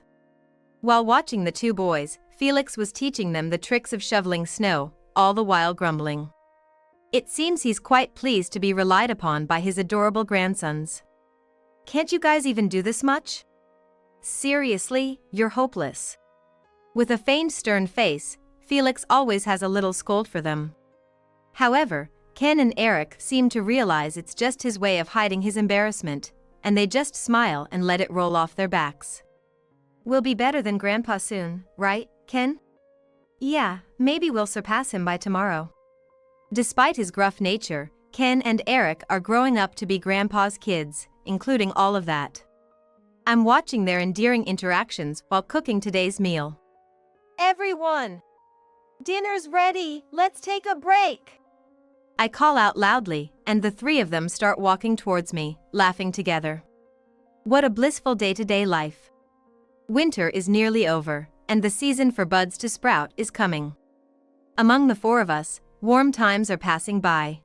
While watching the two boys, Felix was teaching them the tricks of shoveling snow, all the while grumbling. It seems he's quite pleased to be relied upon by his adorable grandsons. Can't you guys even do this much? Seriously, you're hopeless. With a feigned stern face, Felix always has a little scold for them. However, Ken and Eric seem to realize it's just his way of hiding his embarrassment, and they just smile and let it roll off their backs. We'll be better than Grandpa soon, right, Ken? Yeah, maybe we'll surpass him by tomorrow. Despite his gruff nature, Ken and Eric are growing up to be Grandpa's kids, including all of that. I'm watching their endearing interactions while cooking today's meal. Everyone! Dinner's ready, let's take a break! I call out loudly, and the three of them start walking towards me, laughing together. What a blissful day-to-day life. Winter is nearly over, and the season for buds to sprout is coming. Among the four of us, warm times are passing by.